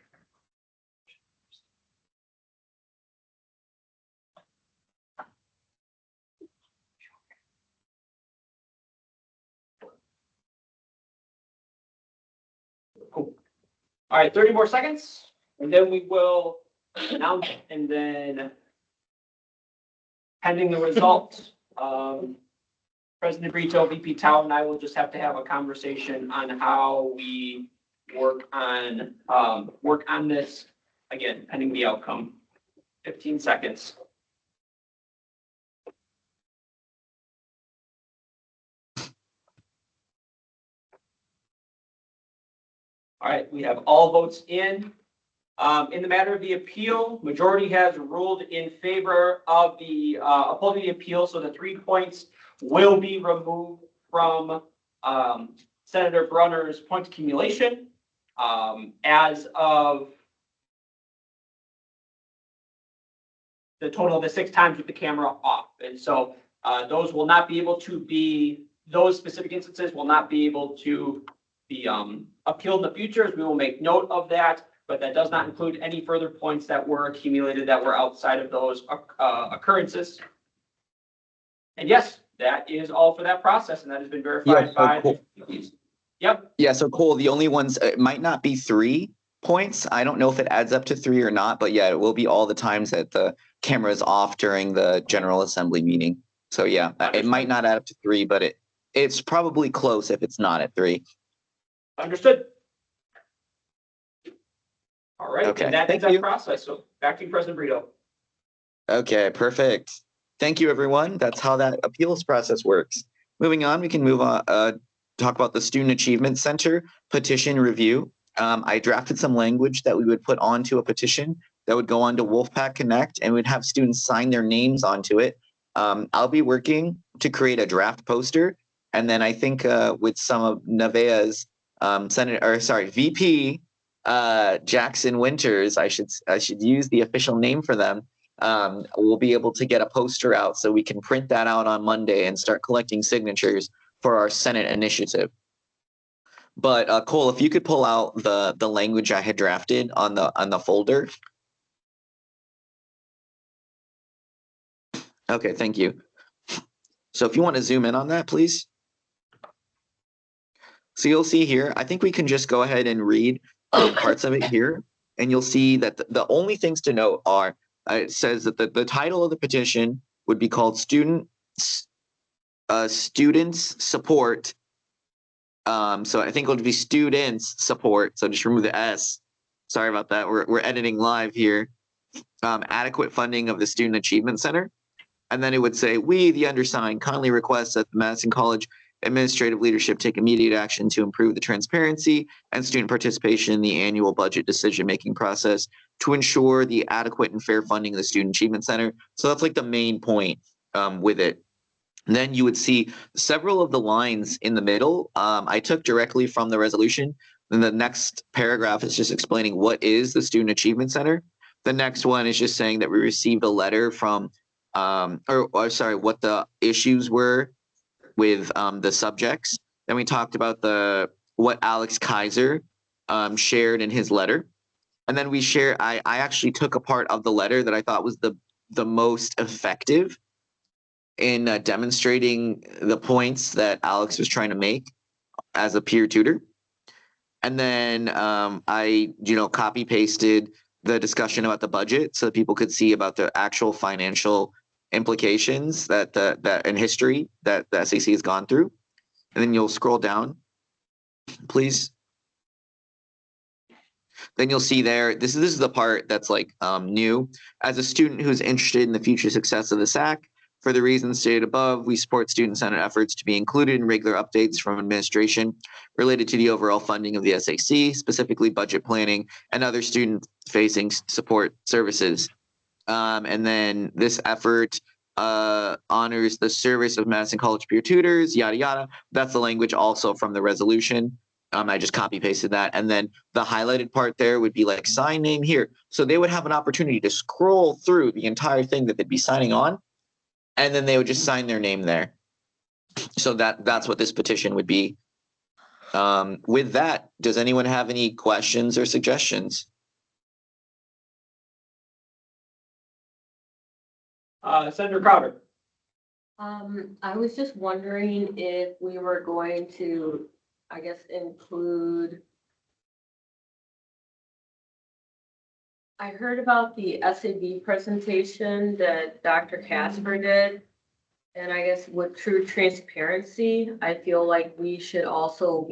Cool. All right, 30 more seconds, and then we will announce, and then pending the result, President Brito, VP Tao, and I will just have to have a conversation on how we work on this, again, pending the outcome. 15 seconds. All right, we have all votes in. In the matter of the appeal, majority has ruled in favor of the upholding the appeal, so the 3 points will be removed from Senator Brunner's point accumulation as of the total of the 6 times with the camera off. And so those will not be able to be, those specific instances will not be able to be appealed in the future, as we will make note of that. But that does not include any further points that were accumulated that were outside of those occurrences. And yes, that is all for that process, and that has been verified by the police. Yep. Yeah, so Cole, the only ones, it might not be 3 points. I don't know if it adds up to 3 or not, but yeah, it will be all the times that the camera is off during the General Assembly meeting. So yeah, it might not add up to 3, but it's probably close if it's not at 3. Understood. All right, Okay, and that is thank you. that process. So back to you, President Brito. Okay, perfect. Thank you, everyone. That's how that appeals process works. Moving on, we can move on, talk about the Student Achievement Center petition review. I drafted some language that we would put onto a petition that would go onto Wolfpack Connect, and we'd have students sign their names onto it. I'll be working to create a draft poster, and then I think with some of Nevaeh's VP Jackson Winters, I should use the official name for them. We'll be able to get a poster out so we can print that out on Monday and start collecting signatures for our Senate initiative. But Cole, if you could pull out the language I had drafted on the folder. Okay, thank you. So if you want to zoom in on that, please. So you'll see here, I think we can just go ahead and read parts of it here, and you'll see that the only things to note are, it says that the title of the petition would be called Students Support. So I think it would be Students Support. So just remove the S. Sorry about that. We're editing live here. Adequate funding of the Student Achievement Center. And then it would say, we, the undersigned, kindly request that the Madison College administrative leadership take immediate action to improve the transparency and student participation in the annual budget decision-making process to ensure the adequate and fair funding of the Student Achievement Center. So that's like the main point with it. And then you would see several of the lines in the middle. I took directly from the resolution. And the next paragraph is just explaining what is the Student Achievement Center. The next one is just saying that we received a letter from, what the issues were with the subjects. Then we talked about what Alex Kaiser shared in his letter. And then we share, I actually took a part of the letter that I thought was the most effective in demonstrating the points that Alex was trying to make as a peer tutor. And then I, copy pasted the discussion about the budget so that people could see about the actual financial implications that in history that the SAC has gone through. And then you'll scroll down, please. Then you'll see there, this is the part that's like new. As a student who's interested in the future success of the SAC, for the reasons stated above, we support Student Senate efforts to be included in regular updates from administration related to the overall funding of the SAC, specifically budget planning and other student-facing support services. And then this effort honors the service of Madison College peer tutors, yada, yada. That's the language also from the resolution. I just copy pasted that. And then the highlighted part there would be like sign name here. So they would have an opportunity to scroll through the entire thing that they'd be signing on, and then they would just sign their name there. So that's what this petition would be. With that, does anyone have any questions or suggestions? Senator Crowder. I was just wondering if we were going to, I guess, include. I heard about the SAB presentation that Dr. Casper did. And I guess with true transparency, I feel like we should also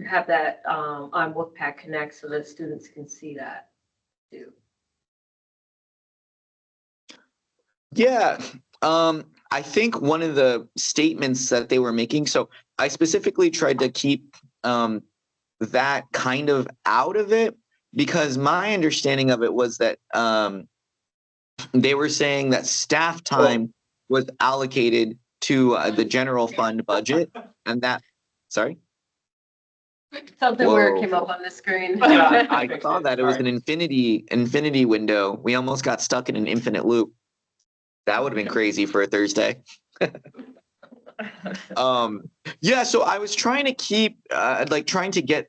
have that, on Wolfpack Connect so that students can see that too. Yeah, I think one of the statements that they were making, so I specifically tried to keep that kind of out of it because my understanding of it was that they were saying that staff time was allocated to the general fund budget and that, sorry? Something weird Whoa. came up on the screen. I saw that it was an infinity window. We almost got stuck in an infinite loop. That would have been crazy for a Thursday. Yeah, so I was trying to keep trying to get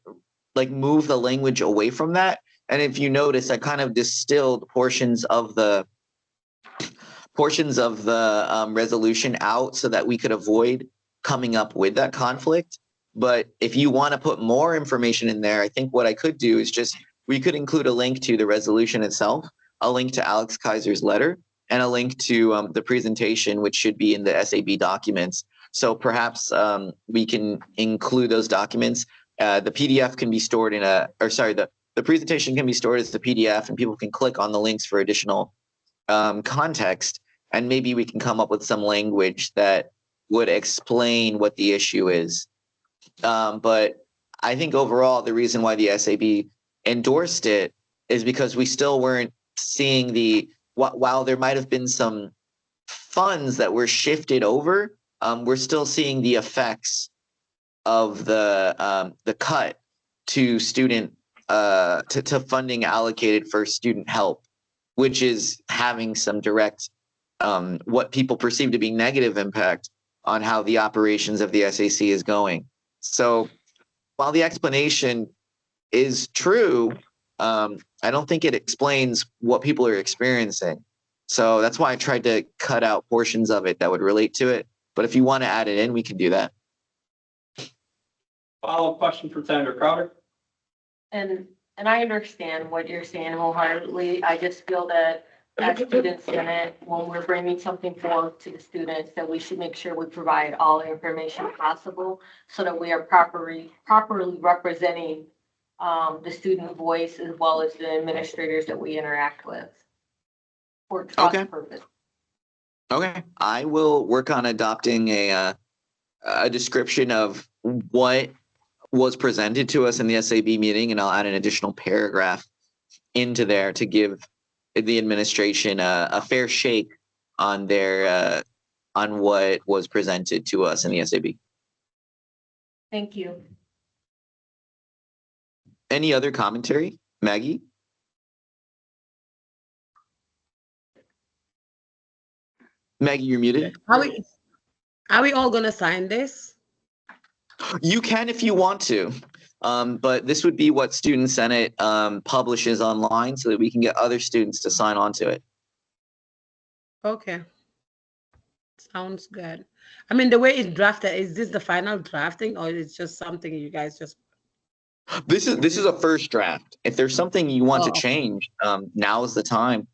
move the language away from that. And if you notice, I kind of distilled portions of the resolution out so that we could avoid coming up with that conflict. But if you want to put more information in there, I think what I could do is we could include a link to the resolution itself, a link to Alex Kaiser's letter, and a link to the presentation, which should be in the SAB documents. So perhaps we can include those documents. The PDF can be stored in the presentation can be stored as the PDF and people can click on the links for additional context. And maybe we can come up with some language that would explain what the issue is. But I think overall, the reason why the SAB endorsed it is because we still weren't seeing while there might have been some funds that were shifted over, we're still seeing the effects of the cut to student to funding allocated for student help, which is having some direct what people perceive to be negative impact on how the operations of the SAC is going. So while the explanation is true, I don't think it explains what people are experiencing. So that's why I tried to cut out portions of it that would relate to it. But if you want to add it in, we can do that. Follow-up question from Senator Crowder. And I understand what you're saying wholeheartedly. I just feel that as student senate, when we're bringing something forward to the students, that we should make sure we provide all the information possible so that we are properly representing the student voice as well as the administrators that we interact with for trust purpose. Okay, I will work on adopting a description of what was presented to us in the SAB meeting, and I'll add an additional paragraph into there to give the administration a fair shake on their on what was presented to us in the SAB. Thank you. Any other commentary, Maggie? Maggie, you're muted. Are we all gonna sign this? You can if you want to, but this would be what Student Senate publishes online so that we can get other students to sign on to it. Okay. Sounds good. I mean, the way it's drafted, is this the final drafting or is it just something you guys just? This is a first draft. If there's something you want to Oh. change, now is the time.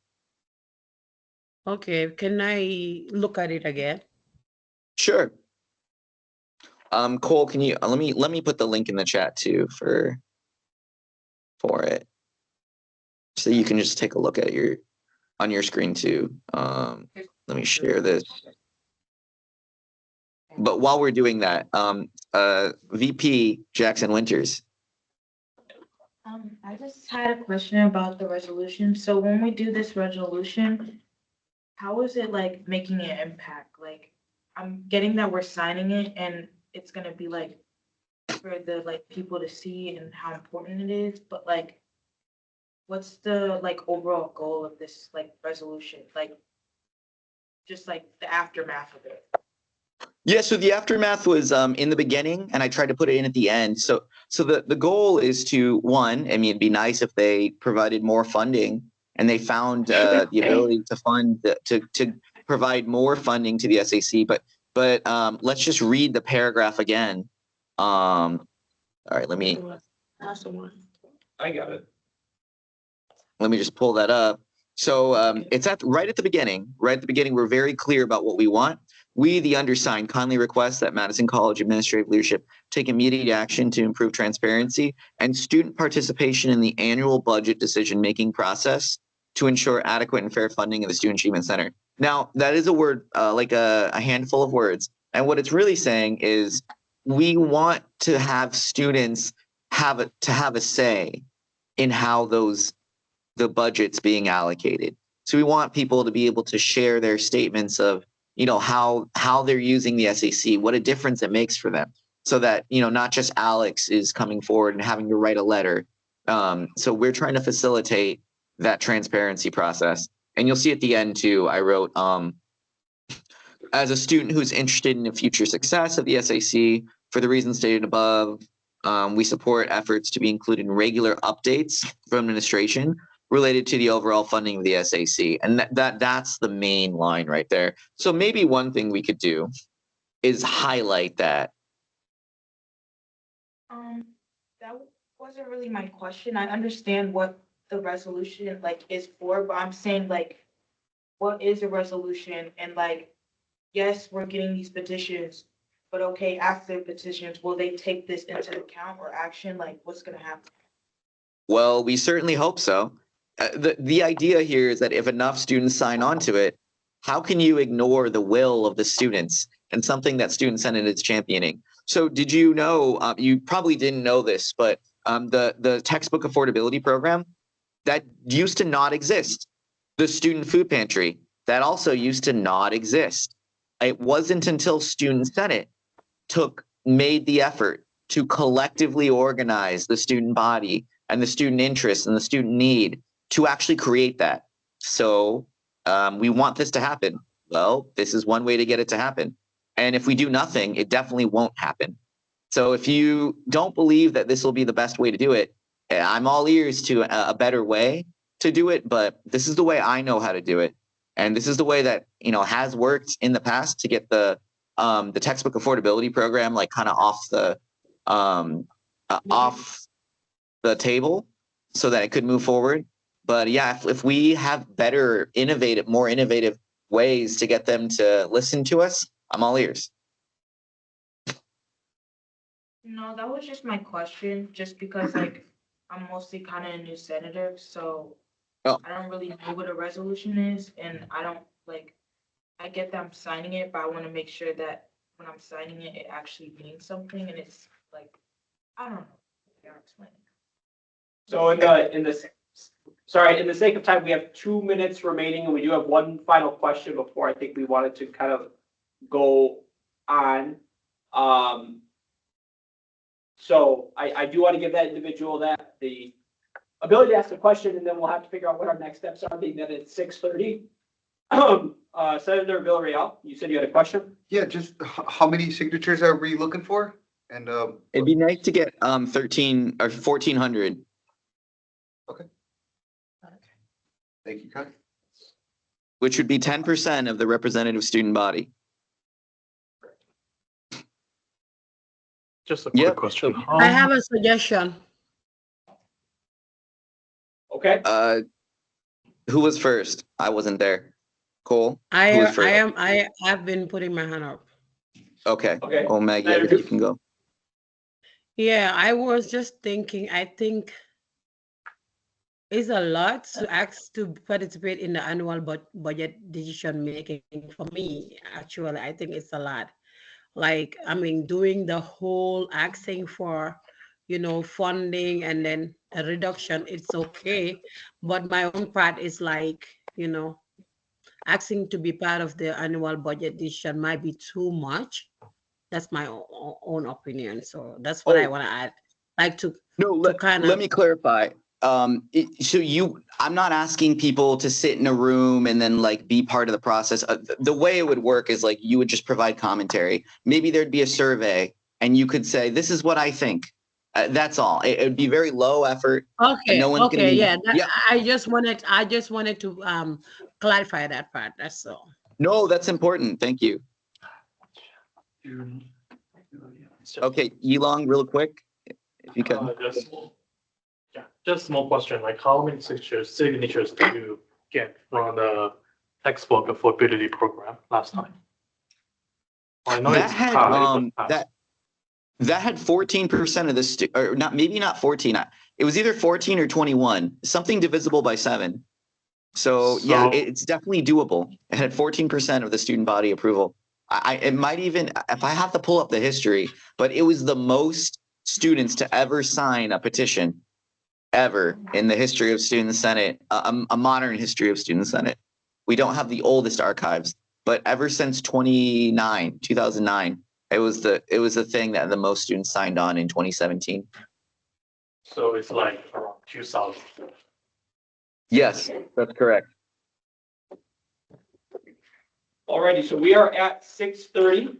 Okay, can I look at it again? Sure. Cole, can you let me put the link in the chat too for it, so you can just take a look at on your screen too. Let me share this. But while we're doing that, VP Jackson Winters. I just had a question about the resolution. So when we do this resolution, how is it like making an impact? Like, I'm getting that we're signing it and it's gonna be like for the like people to see and how important it is, but like, what's the like overall goal of this like resolution? Like, just like the aftermath of it. Yeah, so the aftermath was in the beginning, and I tried to put it in at the end. So the goal is to, one, I mean, it'd be nice if they provided more funding and they found the ability to fund to provide more funding to the SAC. But let's just read the paragraph again. All right, let me I got it. just pull that up. So it's right at the beginning. Right at the beginning, we're very clear about what we want. We, the undersigned, kindly request that Madison College administrative leadership take immediate action to improve transparency and student participation in the annual budget decision-making process to ensure adequate and fair funding of the Student Achievement Center. Now, that is a word, like a handful of words. And what it's really saying is we want to have students have a say in how the budget's being allocated. So we want people to be able to share their statements of, how they're using the SAC, what a difference it makes for them, so that, not just Alex is coming forward and having to write a letter. So we're trying to facilitate that transparency process. And you'll see at the end too, I wrote, as a student who's interested in the future success of the SAC, for the reasons stated above, we support efforts to be included in regular updates from administration related to the overall funding of the SAC. And that's the main line right there. So maybe one thing we could do is highlight that. That wasn't really my question. I understand what the resolution is for, but I'm saying what is a resolution? And yes, we're getting these petitions, but okay, after petitions, will they take this into account or action? What's gonna happen? Well, we certainly hope so. The idea here is that if enough students sign on to it, how can you ignore the will of the students and something that Student Senate is championing? So did you know, you probably didn't know this, but the textbook affordability program, that used to not exist. The student food pantry, that also used to not exist. It wasn't until Student Senate made the effort to collectively organize the student body and the student interest and the student need to actually create that. So we want this to happen. Well, this is one way to get it to happen. And if we do nothing, it definitely won't happen. So if you don't believe that this will be the best way to do it, I'm all ears to a better way to do it, but this is the way I know how to do it. And this is the way that, has worked in the past to get the textbook affordability program kind of off the table so that it could move forward. But yeah, if we have more innovative ways to get them to listen to us, I'm all ears. No, that was just my question, just because I'm mostly kind of a new senator, so I don't really know what a resolution is, and I don't I get that I'm signing it, but I want to make sure that when I'm signing it, it actually means something, and it's I don't know. I can't explain it. So in the sake of time, we have 2 minutes remaining, and we do have one final question before I think we wanted to kind of go on. So I do want to give that individual the ability to ask a question, and then we'll have to figure out what our next steps are, being that it's 6:30. Senator Villarreal, you said you had a question? Yeah, just how many signatures are we looking for? And it'd be nice to get 13 or 1,400. Okay. Thank you, Kai. Which would be 10% of the representative student body. Just a quick question. I have a suggestion. Okay. Who was first? I wasn't there. Cole? I Who was first? have been putting my hand up. Okay. Okay. Oh, Maggie, I guess you can go. Yeah, I was just thinking, I think it's a lot to ask to participate in the annual budget decision making. For me, actually, I think it's a lot. Doing the whole asking for, funding and then a reduction, it's okay. But my own part is asking to be part of the annual budget decision might be too much. That's my own opinion. So that's what I want to add. Let me clarify. I'm not asking people to sit in a room and then be part of the process. The way it would work is you would just provide commentary. Maybe there'd be a survey and you could say, this is what I think. That's all. It would be very low effort. Okay. No one's gonna be, Yeah. I just wanted to clarify that part. That's all. No, that's important. Thank you. Okay, Yilong, real quick, if you can. Just small question, how many signatures did you get from the textbook affordability program last time? I know That it's had, high, but that had 14% of the or not, maybe not 14. It was either 14 or 21, something divisible by 7. So yeah, So- it's definitely doable. It had 14% of the student body approval. It might even, if I have to pull up the history, but it was the most students to ever sign a petition ever in the history of Student Senate, a modern history of Student Senate. We don't have the oldest archives, but ever since 2009, it was the thing that the most students signed on in 2017. so it's like around 2,000. Yes, that's correct. Alrighty, so we are at 6:30.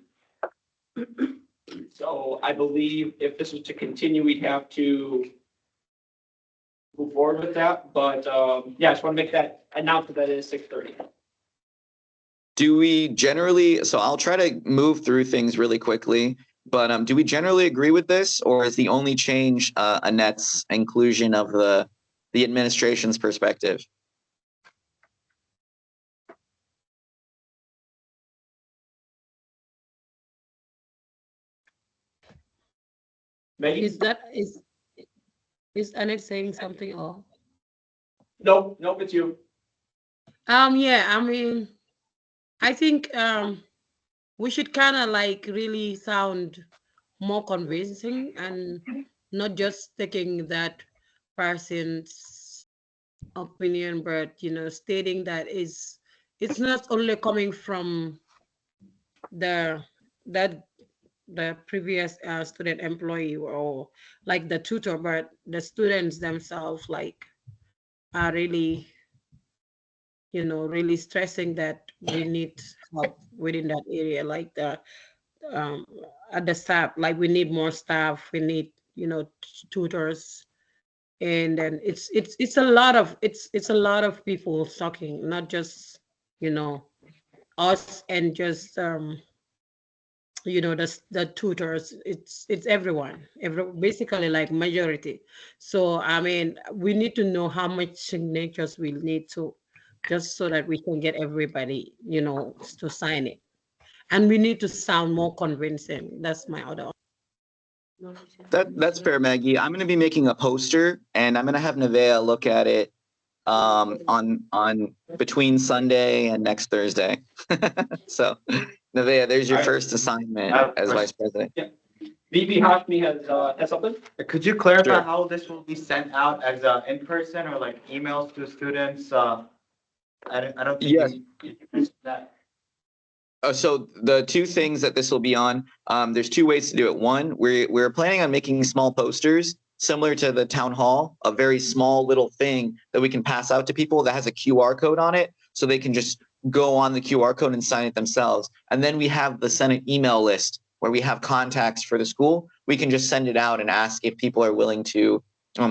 So I believe if this was to continue, we'd have to move forward with that, but, yeah, I just want to make that announcement that it is 6:30. Do we generally, so I'll try to move through things really quickly, but do we generally agree with this, or is the only change Annette's inclusion of the administration's perspective? Maggie? Is Annette saying something or? Nope, it's you. Yeah, I mean, I think we should kind of like really sound more convincing and not just taking that person's opinion, but stating that it's not only coming from the that the previous student employee or like the tutor, but the students themselves like are really really stressing that we need help within that area, like the at the staff, like we need more staff, we need tutors, and then it's a lot of it's a lot of people talking, not just us and just the tutors. It's everyone, basically like majority. So I mean, we need to know how much signatures we need to, just so that we can get everybody to sign it, and we need to sound more convincing. That's my other. That's fair, Maggie. I'm going to be making a poster, and I'm going to have Nevaeh look at it on between Sunday and next Thursday. So, Nevaeh, there's your first assignment as vice president. VP Hashmi has something? Could you clarify Sure. how this will be sent out as in person or like emails to students? I don't think Yes. you mentioned that. So the two things that this will be on, there's two ways to do it. One, we're planning on making small posters similar to the town hall, a very small little thing that we can pass out to people that has a QR code on it, so they can just go on the QR code and sign it themselves. And then we have the Senate email list where we have contacts for the school. We can just send it out and ask if people are willing to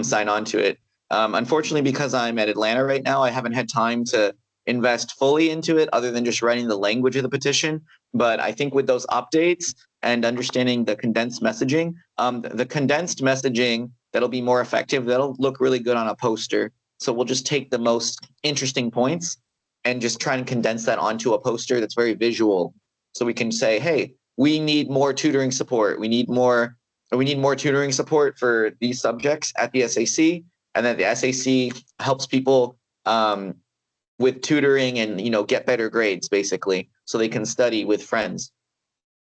sign on to it. Unfortunately, because I'm at Atlanta right now, I haven't had time to invest fully into it other than just writing the language of the petition. But I think with those updates and understanding the condensed messaging, the condensed messaging that'll be more effective, that'll look really good on a poster. So we'll just take the most interesting points and just try and condense that onto a poster that's very visual. So we can say, hey, we need more tutoring support. We need more tutoring support for these subjects at the SAC, and then the SAC helps people with tutoring and get better grades basically, so they can study with friends.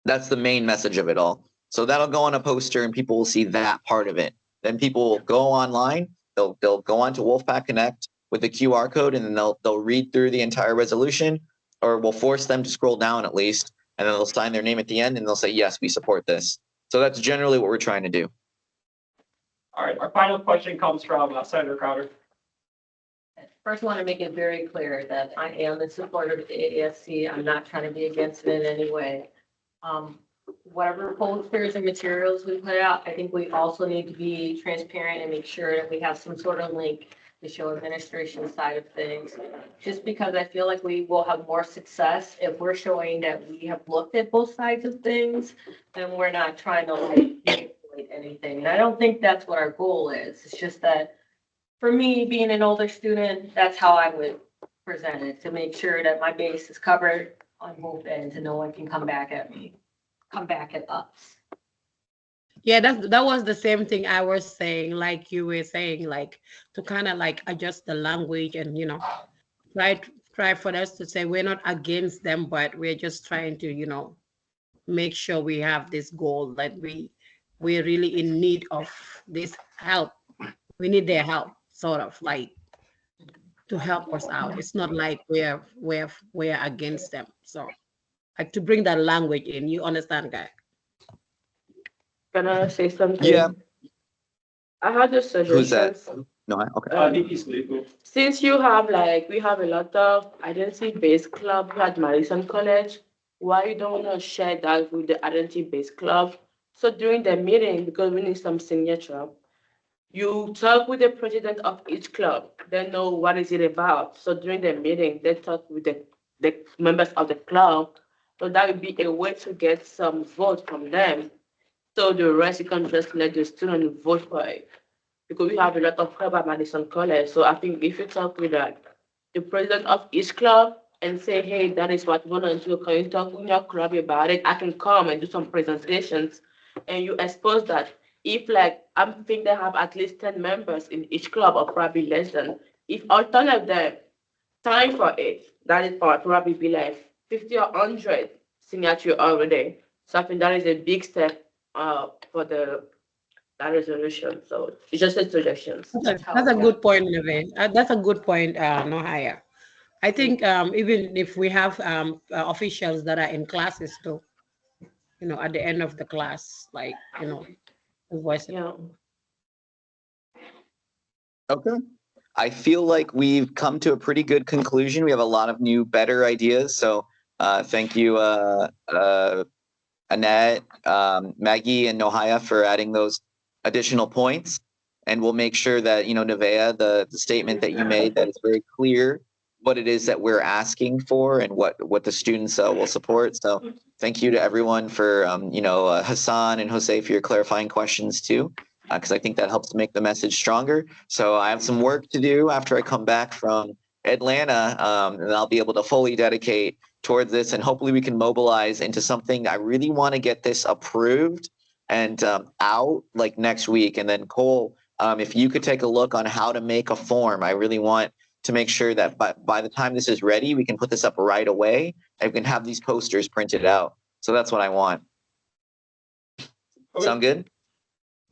That's the main message of it all. So that'll go on a poster and people will see that part of it. Then people will go online, they'll go on to Wolfpack Connect with the QR code, and then they'll read through the entire resolution, or we'll force them to scroll down at least, and then they'll sign their name at the end and they'll say, yes, we support this. So that's generally what we're trying to do. All right, our final question comes from Senator Crowder. First, I want to make it very clear that I am in support of the AASC. I'm not trying to be against it in any way. Whatever posters and materials we put out, I think we also need to be transparent and make sure that we have some sort of link to show administration side of things. Just because I feel like we will have more success if we're showing that we have looked at both sides of things, and we're not trying to like manipulate anything. And I don't think that's what our goal is. It's just that for me, being an older student, that's how I would present it, to make sure that my base is covered on both ends and no one can come back at me. come back at us. Yeah, that was the same thing I was saying, like you were saying, like to kind of like adjust the language and try for us to say we're not against them, but we're just trying to, make sure we have this goal that we're really in need of this help. We need their help, sort of like to help us out. It's not like we're against them. So like to bring that language in, you understand, guy? Can I say something? Yeah. I had a Who's that? suggestion. No, okay. Since we have a lot of identity-based club at Madison College, why you don't want to share that with the identity-based club? So during the meeting, because we need some signature, you talk with the president of each club. They know what is it about. So during the meeting, they talk with the members of the club. So that would be a way to get some vote from them. So the rest, you can just let the student vote for it. Because we have a lot of club at Madison College. So I think if you talk with the president of each club and say, hey, that is what we want to do. Can you talk with your club about it? I can come and do some presentations and you expose that. If I think they have at least 10 members in each club or probably less than, if all 10 of them sign for it, that is probably be 50 or 100 signature already. So I think that is a big step for that resolution. So it's just a suggestion. That's a good point, Neve. That's a good point, no higher. I think even if we have officials that are in classes too, at the end of the class, voice it. Okay. I feel like we've come to a pretty good conclusion. We have a lot of new, better ideas. So thank you, Annette, Maggie, and Nohaya for adding those additional points. And we'll make sure that, Nevaeh, the statement that you made, that it's very clear what it is that we're asking for and what the students will support. So thank you to everyone for, Hassan and Jose for your clarifying questions too, because I think that helps to make the message stronger. So I have some work to do after I come back from Atlanta, and I'll be able to fully dedicate towards this, and hopefully we can mobilize into something. I really want to get this approved and out next week. And then Cole, if you could take a look on how to make a form, I really want to make sure that by the time this is ready, we can put this up right away and we can have these posters printed out. So that's what I want. Okay. Sound good?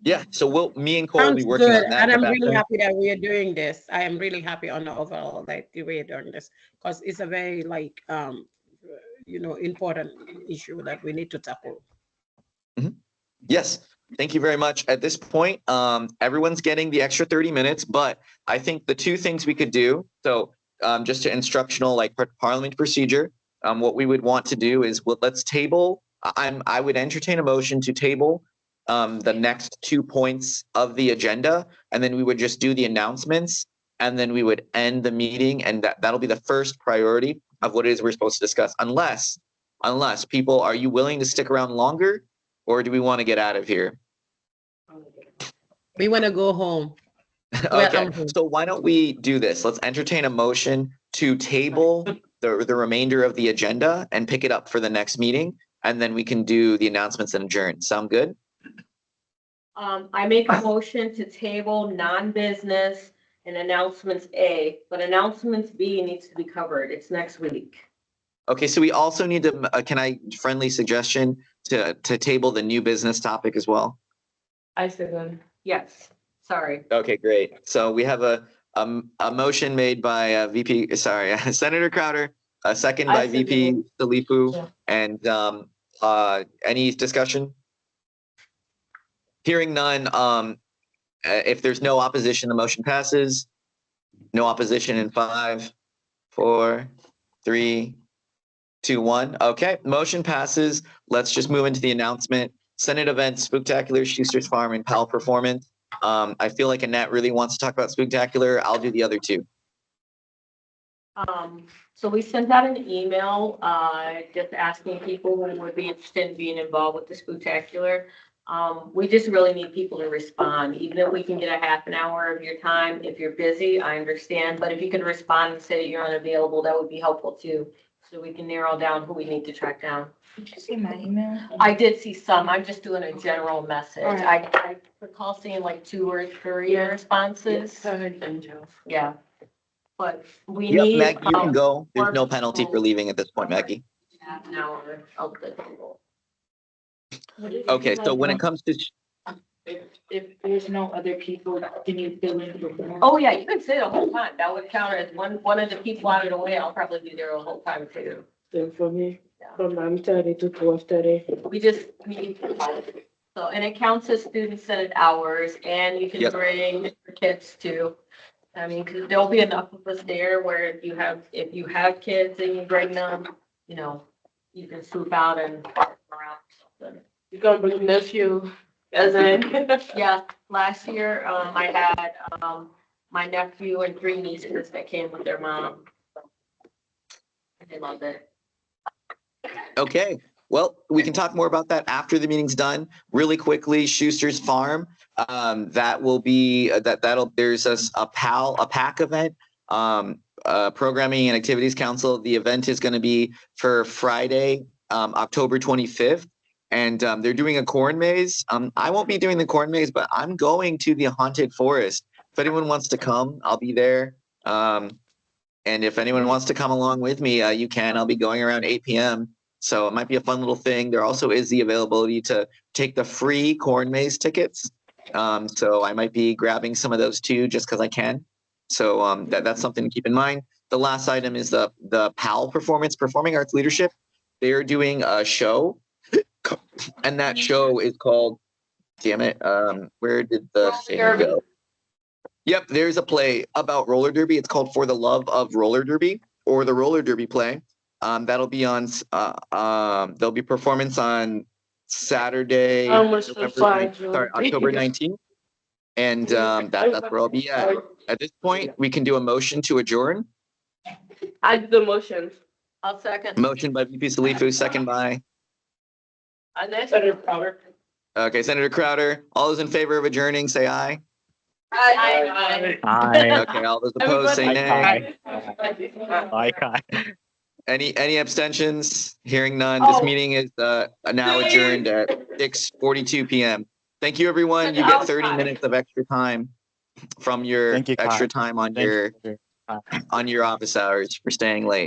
Yeah. So me and Cole will be working on that. And I'm really happy that we are doing this. I am really happy on the overall that we are doing this, because it's a very important issue that we need to tackle. Mm-hmm. Yes. Thank you very much. At this point, everyone's getting the extra 30 minutes, but I think the two things we could do, so just to instructional parliament procedure, what we would want to do is let's table, I would entertain a motion to table the next 2 points of the agenda, and then we would just do the announcements, and then we would end the meeting, and that'll be the first priority of what it is we're supposed to discuss, unless people, are you willing to stick around longer, or do we want to get out of here? We want to go home. Okay, so why don't we do this? Let's entertain a motion to table the remainder of the agenda and pick it up for the next meeting, and then we can do the announcements and adjourn. Sound good? I make a motion to table non-business and announcements A, but announcements B needs to be covered. It's next week. Okay, so we also need to, friendly suggestion to table the new business topic as well? I second. Yes, sorry. Okay, great. So we have a motion made by Senator Crowder, a second by VP Salifu, and any discussion? Hearing none, if there's no opposition, the motion passes. No opposition in 5, 4, 3, 2, 1. Okay, motion passes. Let's just move into the announcement. Senate events, Spooktacular, Schuster's Farm, and PAL Performance. I feel like Annette really wants to talk about Spooktacular. I'll do the other two. So we sent out an email just asking people who would be interested in being involved with the Spooktacular. We just really need people to respond. Even if we can get a half an hour of your time, if you're busy, I understand. But if you can respond and say you're unavailable, that would be helpful too. so we can narrow down who we need to track down. Did you see my email? I did see some, I'm just doing a general message. Alright. I recall seeing like 2 or 3 responses. Yeah. But we Yep, need. Meg, you can go. There's more no penalty for people leaving at this point, Maggie. half an hour of the total. Okay, so when it comes to, If there's no other people, can you fill in for more? Oh, yeah, you can stay the whole time. That would count as one of the people out of the way. I'll probably be there the whole time too. Same for me, from 9:30 to 12:30. We just need. So, and it counts as student senate hours and you can Yep. bring your kids too. I mean, cause there'll be enough of us there where if you have kids and you bring them, you know, you can swoop out and walk around. You can bring nephew, cousin. Yeah, last year, I had, my nephew and 3 nieces that came with their mom. They loved it. okay, well, we can talk more about that after the meeting's done. Really quickly, Schuster's Farm, that will be, there's a PAC event, Programming and Activities Council. The event is going to be for Friday, October 25th. And they're doing a corn maze. I won't be doing the corn maze, but I'm going to the haunted forest. If anyone wants to come, I'll be there. And if anyone wants to come along with me, you can. I'll be going around 8 p.m. So it might be a fun little thing. There also is the availability to take the free corn maze tickets. So I might be grabbing some of those too, just because I can. So that's something to keep in mind. The last item is the PAL performance, Performing Arts Leadership. They're doing a show. And that show is called, damn it, where did the thing go? Yep, there's a play about roller derby. It's called For the Love of Roller Derby, or the Roller Derby play. That'll be on, there'll be performance on Saturday, October 19th. And that's where I'll be at. At this point, we can do a motion to adjourn. I do the motion. I'll second. Motion by VP Salifu, second by, Senator Crowder. okay, Senator Crowder. All those in favor of adjourning, say aye. Aye. Okay, all those opposed, say nay. Any abstentions? Hearing none, this meeting is now adjourned at 6:42 p.m. Thank you, everyone. You get 30 minutes of extra time from your extra time on your office hours for staying late.